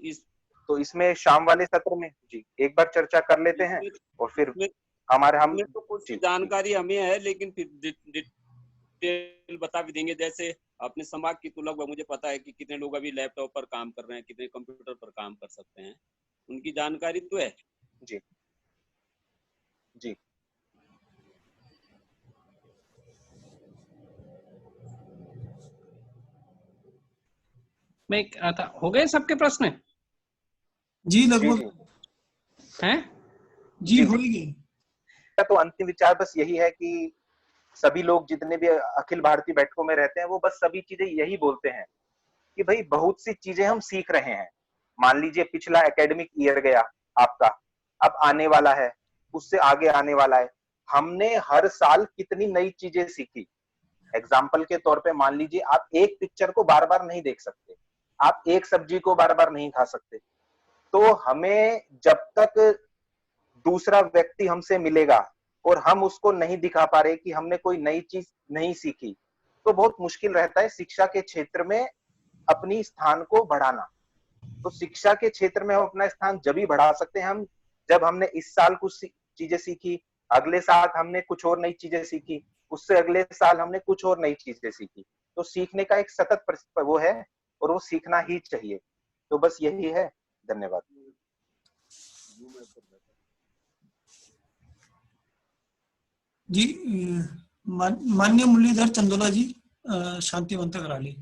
तो इसमें शाम वाले सत्र में जी एक बार चर्चा कर लेते हैं इसमें और फिर इसमें हमारे हम इसमें तो कुछ जी जी जानकारी हमें है, लेकिन फिर डिटेल बता भी देंगे। जैसे अपने संभाग की तो लगभग मुझे पता है कि कितने लोग अभी लैपटॉप पर काम कर रहे हैं, कितने कंप्यूटर पर काम कर सकते हैं, उनकी जानकारी तो है। जी जी मैं हो गए सबके प्रश्न जी जी लगभग हैं? जी जी, हो जी। ही गए। तो अंतिम विचार बस यही है कि सभी लोग जितने भी अखिल भारतीय बैठकों में रहते हैं वो बस सभी चीजें यही बोलते हैं कि भाई बहुत सी चीजें हम सीख रहे हैं। मान लीजिए पिछला एकेडमिक ईयर गया आपका, अब आने वाला है, उससे आगे आने वाला है। हमने हर साल कितनी नई चीजें सीखी। एग्जाम्पल के तौर पे मान लीजिए आप एक पिक्चर को बार बार नहीं देख सकते, आप एक सब्जी को बार बार नहीं खा सकते। तो हमें जब तक दूसरा व्यक्ति हमसे मिलेगा और हम उसको नहीं दिखा पा रहे कि हमने कोई नई चीज नहीं सीखी, तो बहुत मुश्किल रहता है शिक्षा के क्षेत्र में अपनी स्थान को बढ़ाना। तो शिक्षा के क्षेत्र में हम अपना स्थान जब ही बढ़ा सकते हैं हम जब हमने इस साल कुछ चीजें सीखी, अगले साल हमने कुछ और नई चीजें सीखी, उससे अगले साल हमने कुछ और नई चीजें सीखी। तो सीखने का एक सतत वो है और वो सीखना ही चाहिए। तो बस यही है। धन्यवाद। जी माननीय मुरलीधर चंदोला जी शांति मंत्र करा ली।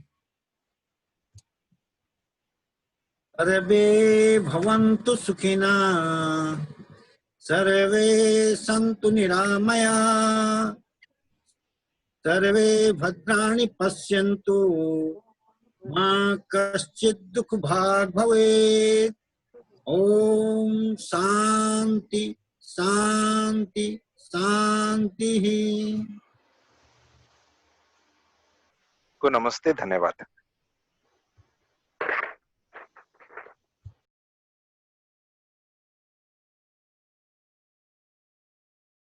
सर्वे भवन्तु सुखिना, सर्वे सन्तु निरामया, सर्वे भद्राणि पश्यन्तु, मा कश्चित् दुःख भाग् भवेत्। ओम शांति शांति शांति। को नमस्ते, धन्यवाद।